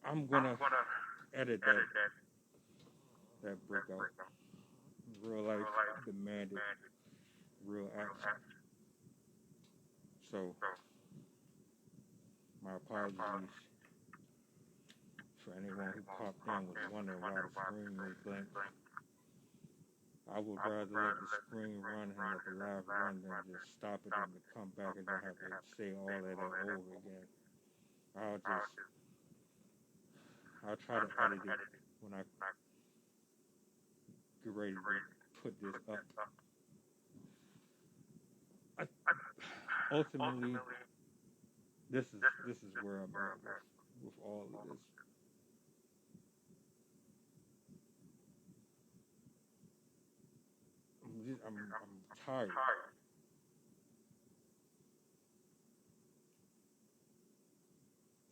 I'm gonna edit that brick out. Real life demanded real action. So my apologies for anyone who popped in was wondering why the screen was blank. I would rather let the screen run and let the live run than just stop it and to come back and then have to say all of that over again. I'll try to edit it when I get ready to put this up. Ultimately, this is where I'm at with all of this. I'm tired.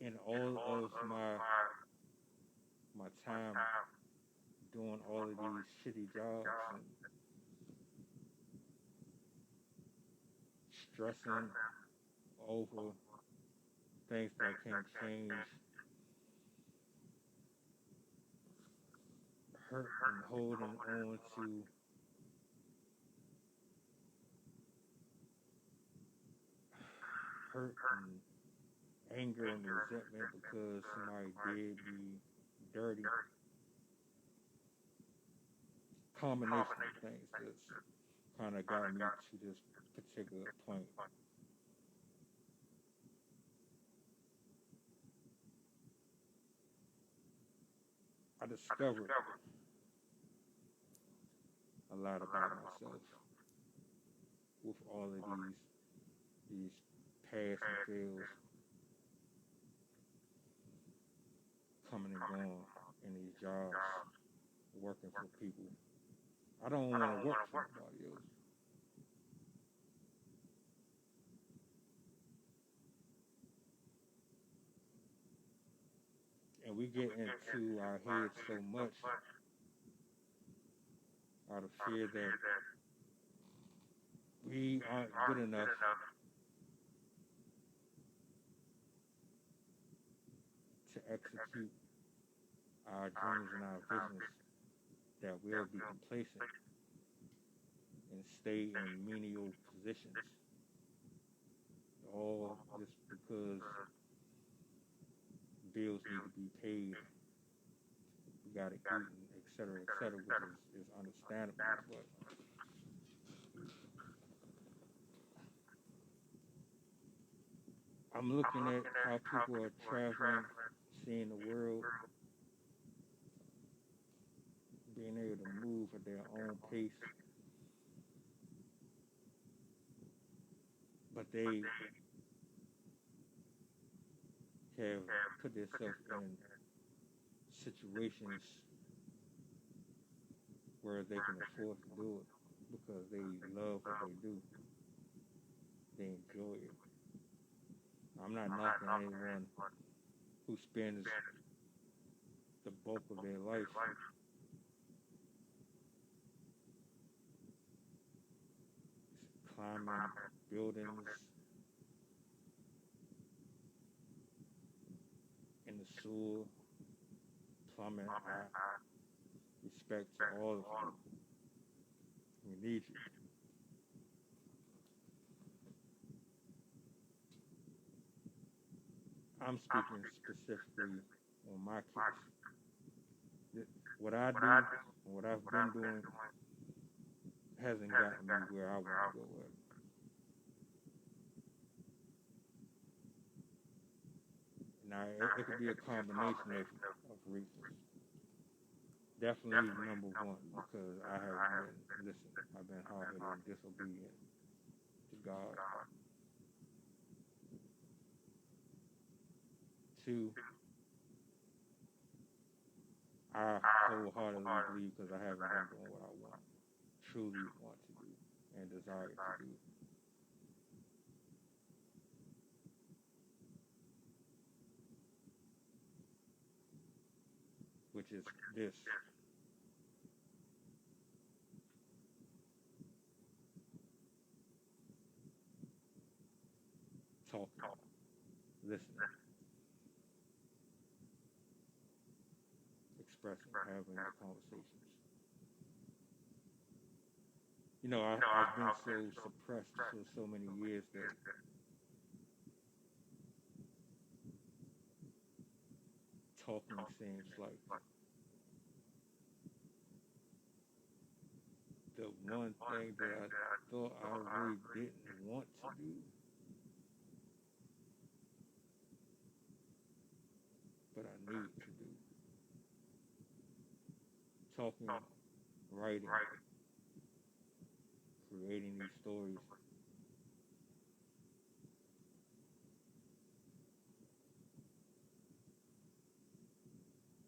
In all of my time doing all of these shitty jobs and stressing over things that I can't change, hurt and holding on to hurt and anger and resentment because somebody did me dirty. Combination of things that's kind of got me to this particular point. I discovered a lot about myself with all of these past and fails coming and going in these jobs, working for people. I don't want to work for nobody else. And we get into our heads so much out of fear that we aren't good enough to execute our dreams and our visions, that we'll be complacent and stay in menial positions. All just because bills need to be paid, we gotta eat, etc., which is understandable. But I'm looking at how people are traveling, seeing the world, being able to move at their own pace, but they have put themselves in situations where they can afford to do it because they love what they do. They enjoy it. I'm not knocking anyone who spends the bulk of their life climbing buildings in the sewer, plumbing. Respect to all of you. We need you. I'm speaking specifically on my case. What I do and what I've been doing hasn't gotten me where I want to go with. Now, it could be a combination of reasons. Definitely number one, because I've been hard-headed and disobedient to God. 2, I wholeheartedly believe because I haven't been doing what I truly want to do and desire to do. Which is this. listening, expressing, having the conversations. You know, I've been so suppressed for so many years that talking seems like the one thing that I thought I really didn't want to do, but I need to do. Talking, writing, creating these stories.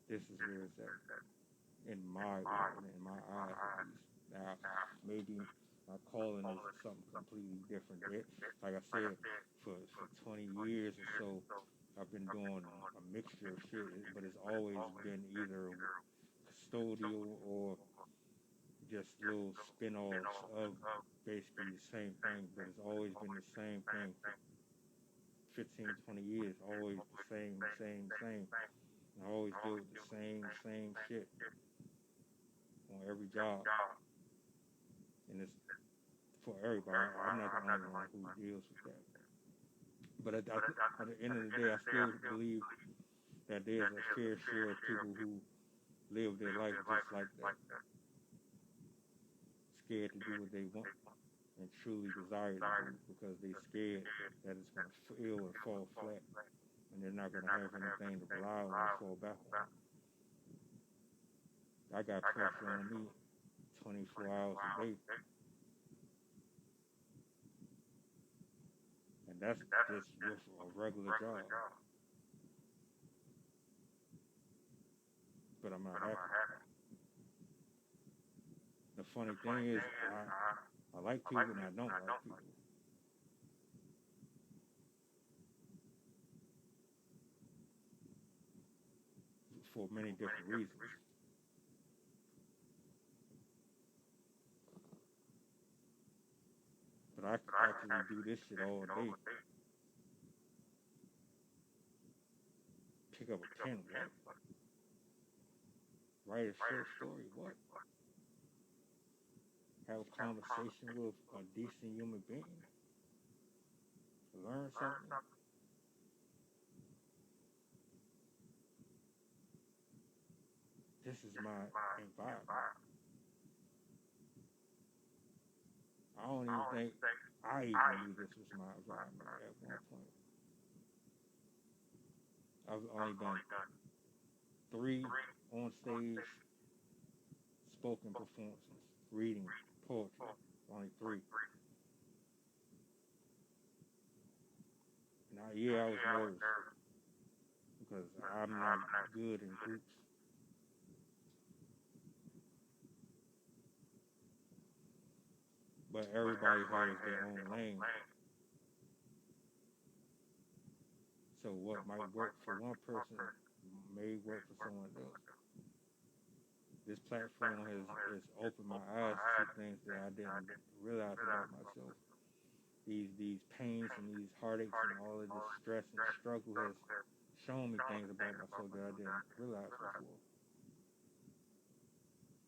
This is where it's at in my world, in my eyes at least. Now, maybe my calling is something completely different. Like I said, for 20 years or so, I've been doing a mixture of shit, but it's always been either custodial or just little spin-offs of basically the same thing, but it's always been the same thing for 15, 20 years, always the same. I always deal with the same shit on every job. And it's for everybody. I'm not the only one who deals with that. But at the end of the day, I still believe that there's a fair share of people who live their life just like that. Scared to do what they want and truly desire to do because they're scared that it's going to fail and fall flat. And they're not going to have anything to rely on or fall back on. I got pressure on me 24 hours a day. And that's just with a regular job. But I'm not happy. The funny thing is, I like people and I don't like people. For many different reasons. But I could actually do this shit all day. Pick up a pen, what? Write a short story, what? Have a conversation with a decent human being. Learn something. This is my environment. I don't even think I even knew this was my environment at one point. I've only done 3 on-stage spoken performances, reading poetry, only 3. Now, yeah, I was nervous because I'm not good in groups. But everybody has their own lane. So what might work for one person may work for someone else. This platform has opened my eyes to see things that I didn't realize about myself. These pains and these heartaches and all of this stress and struggle has shown me things about myself that I didn't realize before.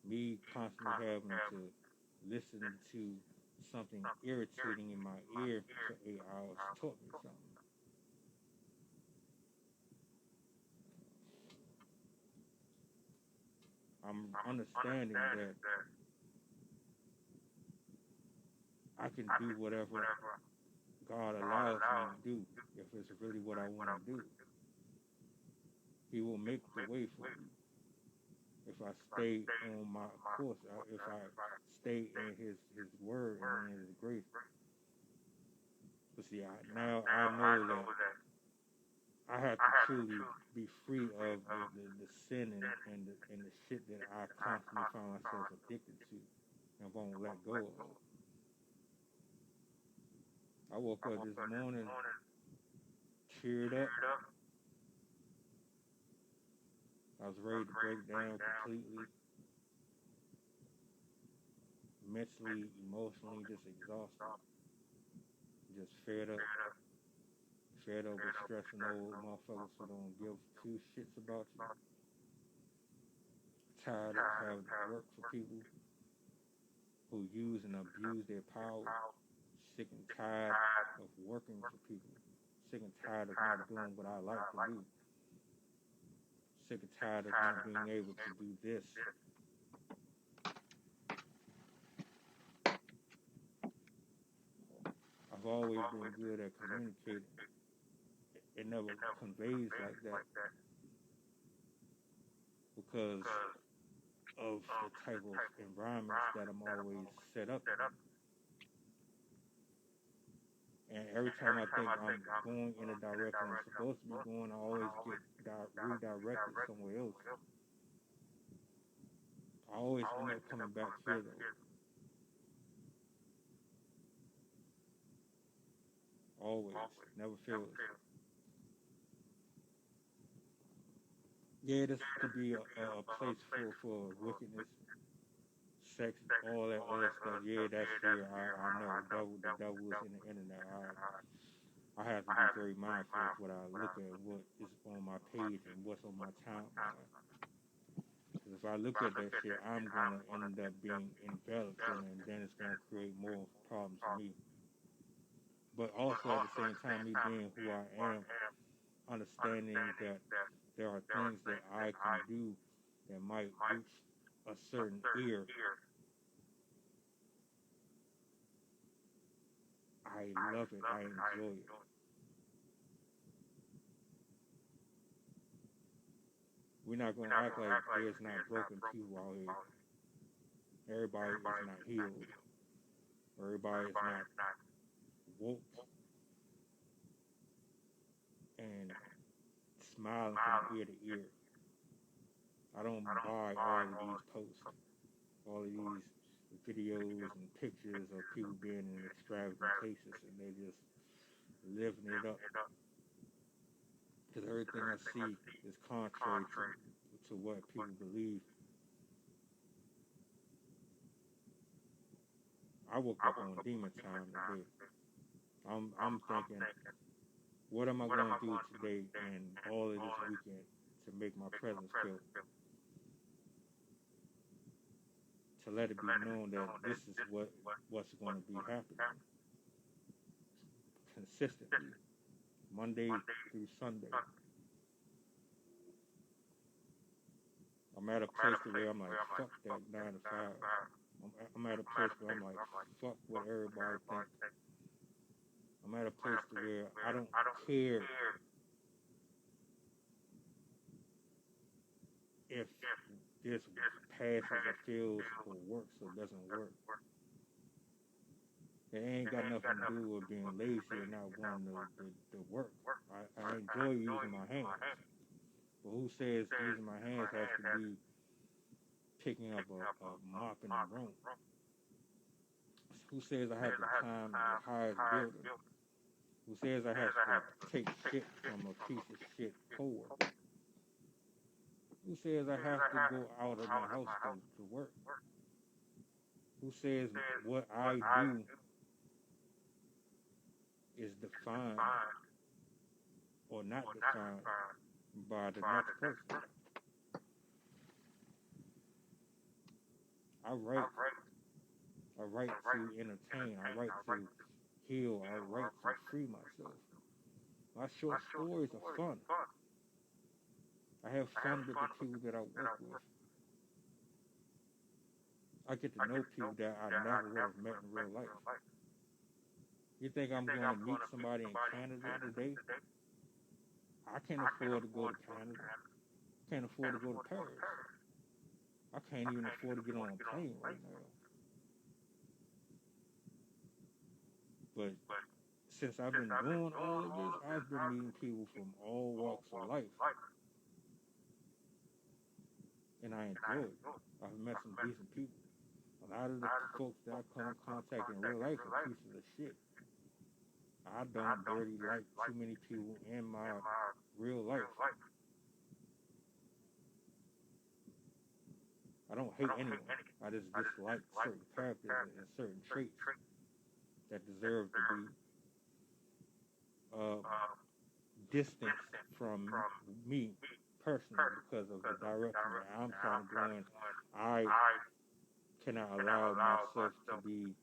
Me constantly having to listen to something irritating in my ear for 8 hours taught me something. I'm understanding that I can do whatever God allows me to do if it's really what I want to do. He will make the way for me if I stay on my course, if I stay in His word and in His grace. But see, now I know that I have to truly be free of the sin and the shit that I constantly find myself addicted to and won't let go of. I woke up this morning cheered up. I was ready to break down completely. Mentally, emotionally, just exhausted. Just fed up. fed up with stressing old motherfuckers who don't give two shits about you. Tired of having to work for people who use and abuse their power. Sick and tired of working for people. Sick and tired of not doing what I like to do. Sick and tired of not being able to do this. I've always been good at communicating. It never conveys like that because of the type of environments that I'm always set up in. And every time I think I'm going in a direction I'm supposed to be going, I always get redirected somewhere else. I always end up coming back here though. Always. Never fails. Yeah, this could be a place for wickedness, sex, all that other stuff. Yeah, that's here. I know. The devil is in the internet. I have to be very mindful of what I look at, what is on my page, and what's on my timeline. Because if I look at that shit, I'm going to end up being enveloped in it, and then it's going to create more problems for me. But also at the same time, me being who I am, understanding that there are things that I can do that might reach a certain ear. I love it. I enjoy it. We're not going to act like there's not broken people out here. Everybody is not healed. Everybody is not woke and smiling from ear to ear. I don't buy all of these posts, all of these videos and pictures of people being in extravagant places and they just living it up. Because everything I see is contrary to what people believe. I woke up on demon time today. I'm thinking, what am I going to do today and all of this weekend to make my presence felt? To let it be known that this is what's going to be happening consistently, Monday through Sunday. I'm at a place where I'm like, fuck that 9 to 5. I'm at a place where I'm like, fuck what everybody thinks. I'm at a place where I don't care if this passes or fails or works or doesn't work. It ain't got nothing to do with being lazy or not wanting to work. I enjoy using my hands. But who says using my hands has to be picking up a mop and a broom? Who says I have to climb the highest building? Who says I have to take shit from a piece of shit forward? Who says I have to go out of my house to work? Who says what I do is defined or not defined by the next person? I write to entertain. I write to heal. I write to free myself. My short stories are fun. I have fun with the people that I work with. I get to know people that I never would have met in real life. You think I'm going to meet somebody in Canada today? I can't afford to go to Canada. I can't afford to go to Paris. I can't even afford to get on a plane right now. But since I've been doing all of this, I've been meeting people from all walks of life. And I enjoy it. I've met some decent people. A lot of the folks that I come in contact in real life are pieces of shit. I don't really like too many people in my real life. I don't hate anyone. I just dislike certain characters and certain traits that deserve to be distance from me personally because of the direction that I'm trying to go in. I cannot allow myself to be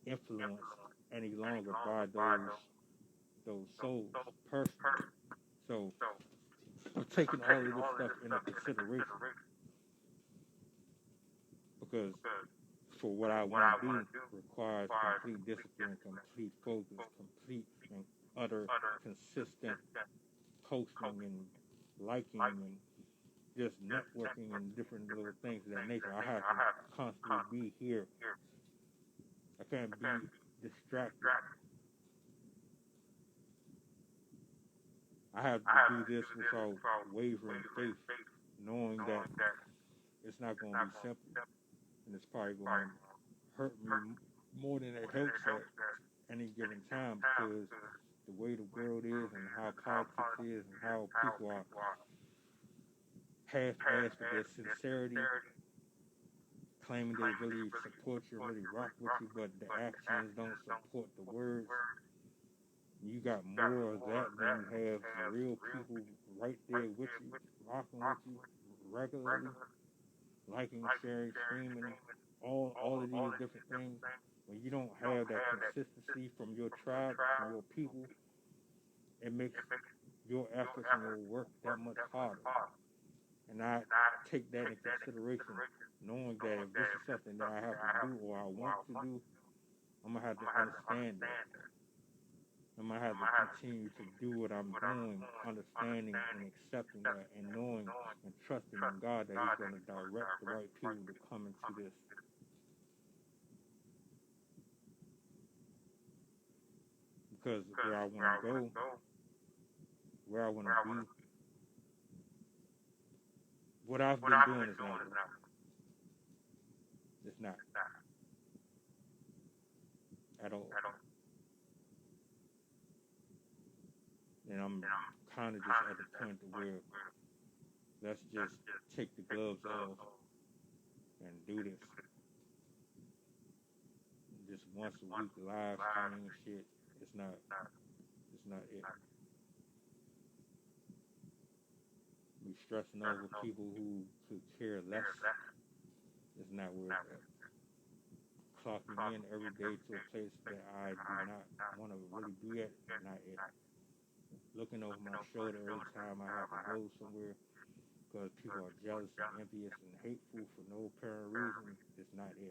influenced any longer by those souls personally. So I'm taking all of this stuff into consideration because for what I want to do requires complete discipline, complete focus, complete and utter consistent posting and liking and just networking and different little things of that nature. I have to constantly be here. I can't be distracted. I have to do this without wavering faith, knowing that it's not going to be simple, and it's probably going to hurt me more than it helps at any given time because the way the world is and how politics is and how people are half-assed with their sincerity, claiming they really support you, really rock with you, but the actions don't support the words. You got more of that than you have real people right there with you, rocking with you regularly, liking, sharing, streaming, all of these different things. When you don't have that consistency from your tribe, from your people, it makes your efforts and your work that much harder. And I take that into consideration, knowing that if this is something that I have to do or I want to do, I'm going to have to understand that. I'm going to have to continue to do what I'm doing, understanding and accepting that and knowing and trusting in God that He's going to direct the right people to come into this. Because where I want to go, where I want to be, what I've been doing is not enough. It's not. At all. And I'm kind of just at the point where let's just take the gloves off and do this. Just once a week live streaming shit. It's not it. Be stressing over people who could care less is not where it's at. Clocking in every day to a place that I do not want to really be at, not it. Looking over my shoulder every time I have to go somewhere because people are jealous and envious and hateful for no apparent reason, it's not it.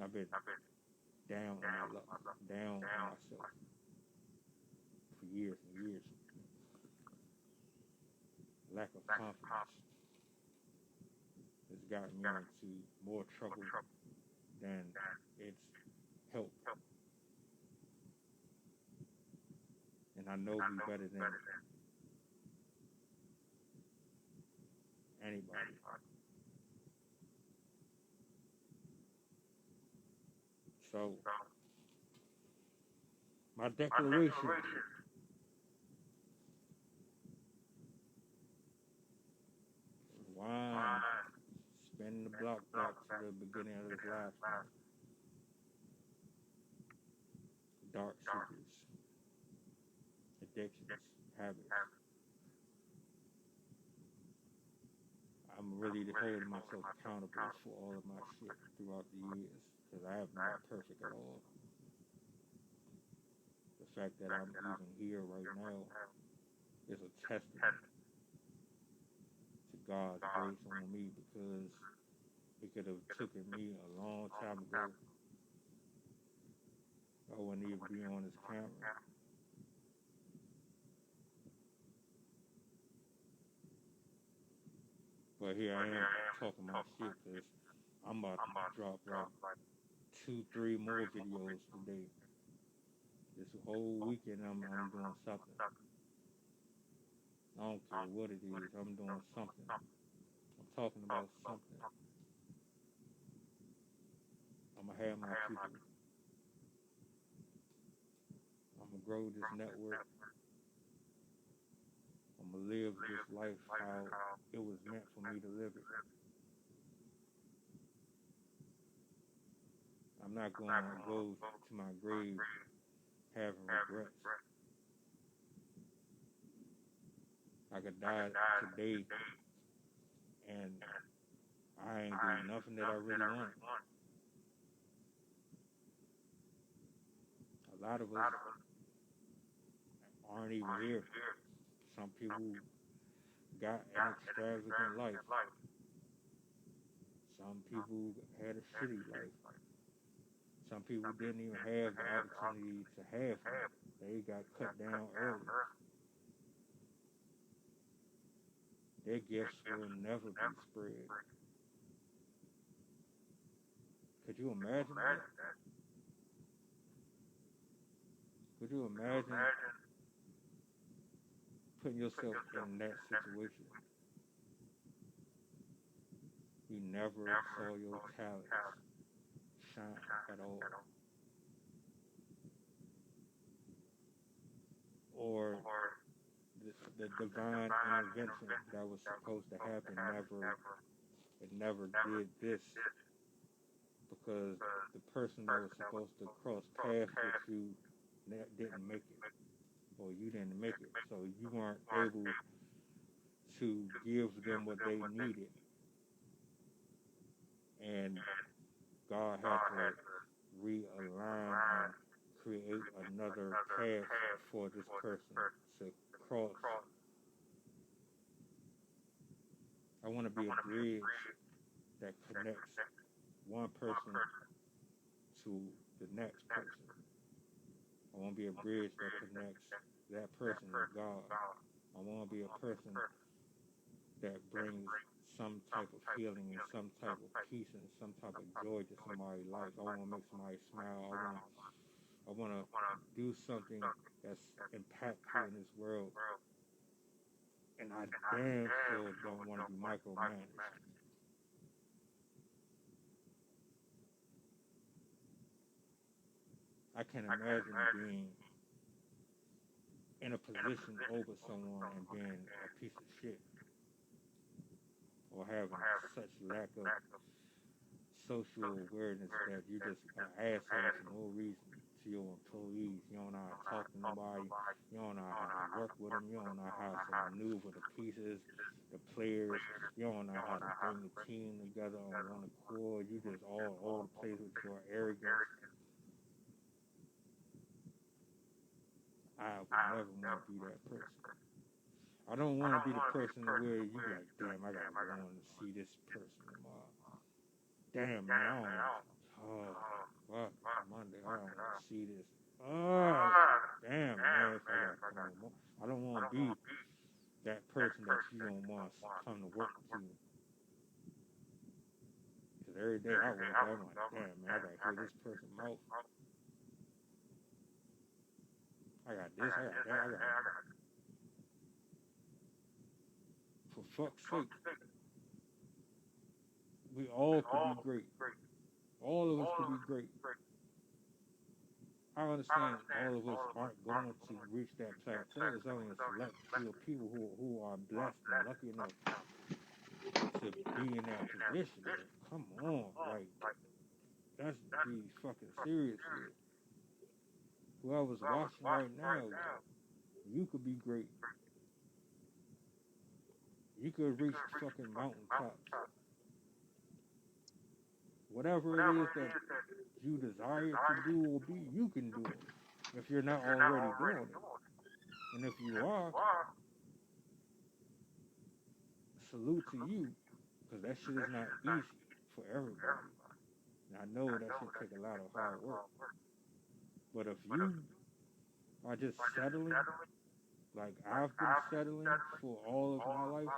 I've been down on my luck, down on myself for years and years. Lack of confidence has gotten me into more trouble than it's helped. And I know me better than anybody. So, my declaration, wine, spin the block back to the beginning of this life. Dark secrets, addictions, habits. I'm really holding myself accountable for all of my shit throughout the years because I have not perfect at all. The fact that I'm even here right now is a testament to God's grace on me because it could have taken me a long time ago. I wouldn't even be on this camera. But here I am talking my shit because I'm about to drop like 2-3 more videos today. This whole weekend I'm doing something. I don't care what it is, I'm doing something. I'm talking about something. I'm going to have my people. I'm going to grow this network. I'm going to live this life how it was meant for me to live it. I'm not going to go to my grave having regrets. I could die today and I ain't do nothing that I really wanted. A lot of us aren't even here. Some people got an extravagant life. Some people had a shitty life. Some people didn't even have the opportunity to have one. They got cut down early. Their gifts will never be spread. Could you imagine that? Could you imagine putting yourself in that situation? You never saw your talents shine at all. Or the divine intervention that was supposed to happen never did this, because the person that was supposed to cross paths with you didn't make it, or you didn't make it, so you weren't able to give them what they needed, and God had to realign and create another path for this person to cross. I want to be a bridge that connects one person to the next person. I want to be a bridge that connects that person with God. I want to be a person that brings some type of healing and some type of peace and some type of joy to somebody's life. I want to make somebody smile. I want to do something that's impactful in this world. And I damn sure don't want to be micromanaged. I can't imagine being in a position over someone and being a piece of shit, or having such lack of social awareness that you just an asshole for no reason to your employees. You don't know how to talk to nobody. You don't know how to work with them. You don't know how to maneuver the pieces, the players. You don't know how to bring the team together on one accord. You just all over the place with your arrogance. I would never want to be that person. I don't want to be the person where you be like, damn, I got to go on to see this person tomorrow. Damn, man, I don't want to. Fuck, Monday, I don't want to see this. Damn, man, if I got to come home. I don't want to be that person that you don't want to come to work to. Because every day I wake up, I'm like, damn, man, I got to hear this person's mouth. I got this, I got that, I got that. For fuck's sake, we all could be great. All of us could be great. I understand all of us aren't going to reach that plateau. There's only a select few of people who are blessed and lucky enough to be in that position. Come on, like, let's be fucking serious here. Whoever's watching right now, you could be great. You could reach fucking mountaintops. Whatever it is that you desire to do or be, you can do it. If you're not already doing it. And if you are, salute to you. Because that shit is not easy for everybody. And I know that shit take a lot of hard work. But if you are just settling, like I've been settling for all of my life,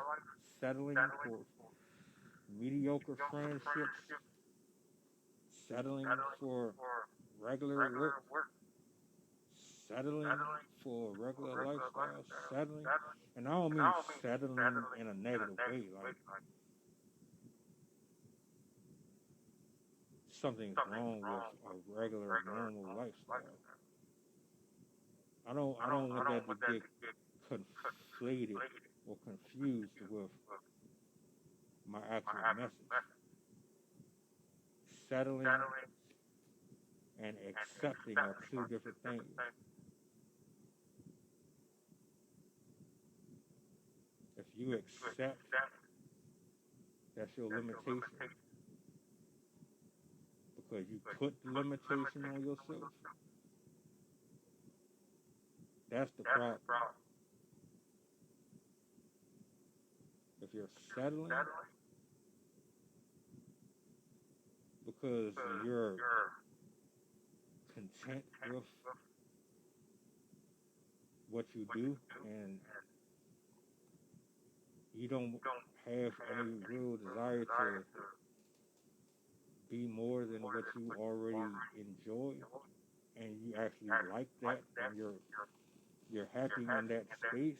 settling for mediocre friendships, settling for regular work, settling for a regular lifestyle, settling, and I don't mean settling in a negative way, like something's wrong with a regular, normal lifestyle. I don't want that to get conflated or confused with my actual message. Settling and accepting are two different things. If you accept that's your limitation because you put the limitation on yourself, that's the problem. If you're settling because you're content with what you do and you don't have any real desire to be more than what you already enjoy, and you actually like that, and you're happy in that space,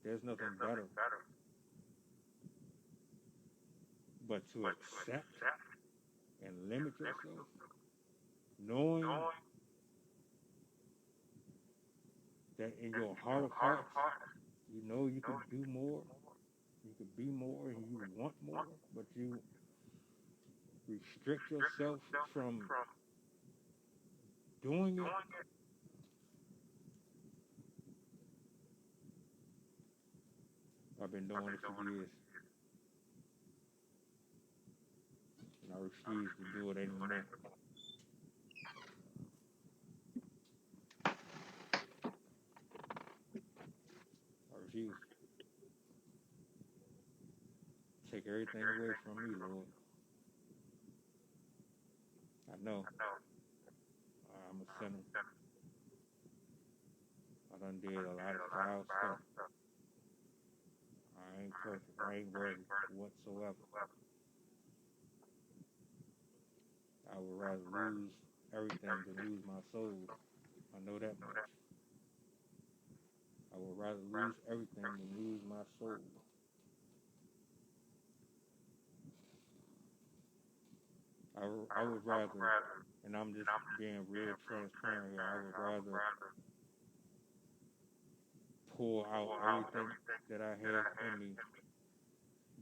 there's nothing better but to accept and limit yourself, knowing that in your heart of hearts, you know you can do more, you can be more, and you want more, but you restrict yourself from doing it. I've been doing it for years, and I refuse to do it anymore. I refuse. Take everything away from me, Lord. I know I'm a sinner. I done did a lot of foul stuff. I ain't perfect. I ain't worthy whatsoever. I would rather lose everything than lose my soul. I know that much. I would rather lose everything than lose my soul. I would rather, and I'm just being real transparent here, I would rather pull out everything that I have in me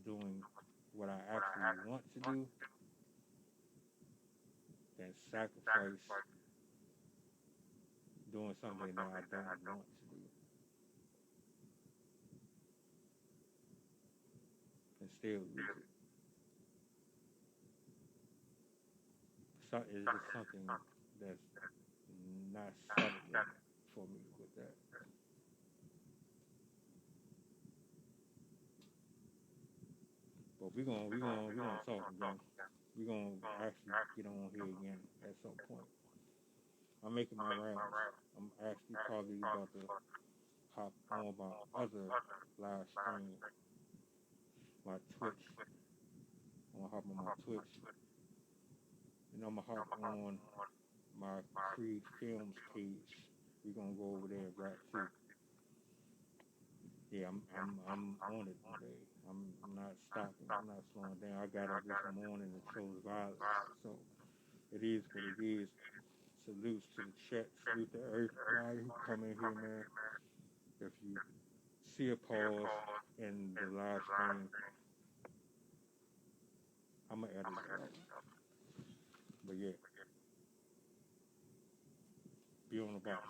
doing what I actually want to do than sacrifice doing something that I don't want to do. And still lose it. So it's just something that's not settling for me with that. But we're gonna talk again. We're gonna actually get on here again at some point. I'm making my rounds. I'm actually probably about to hop on my other live stream, my Twitch. I'm gonna hop on my Twitch. And I'm gonna hop on my Creed Films page. We're gonna go over there and rap too. Yeah, I'm on it today. I'm not stopping. I'm not slowing down. I got up this morning and chose violence. So it is what it is. Salutes to the chat. Salute to everybody who come in here, man. If you see a pause in the live stream, I'm gonna edit it out. But yeah, be on the box.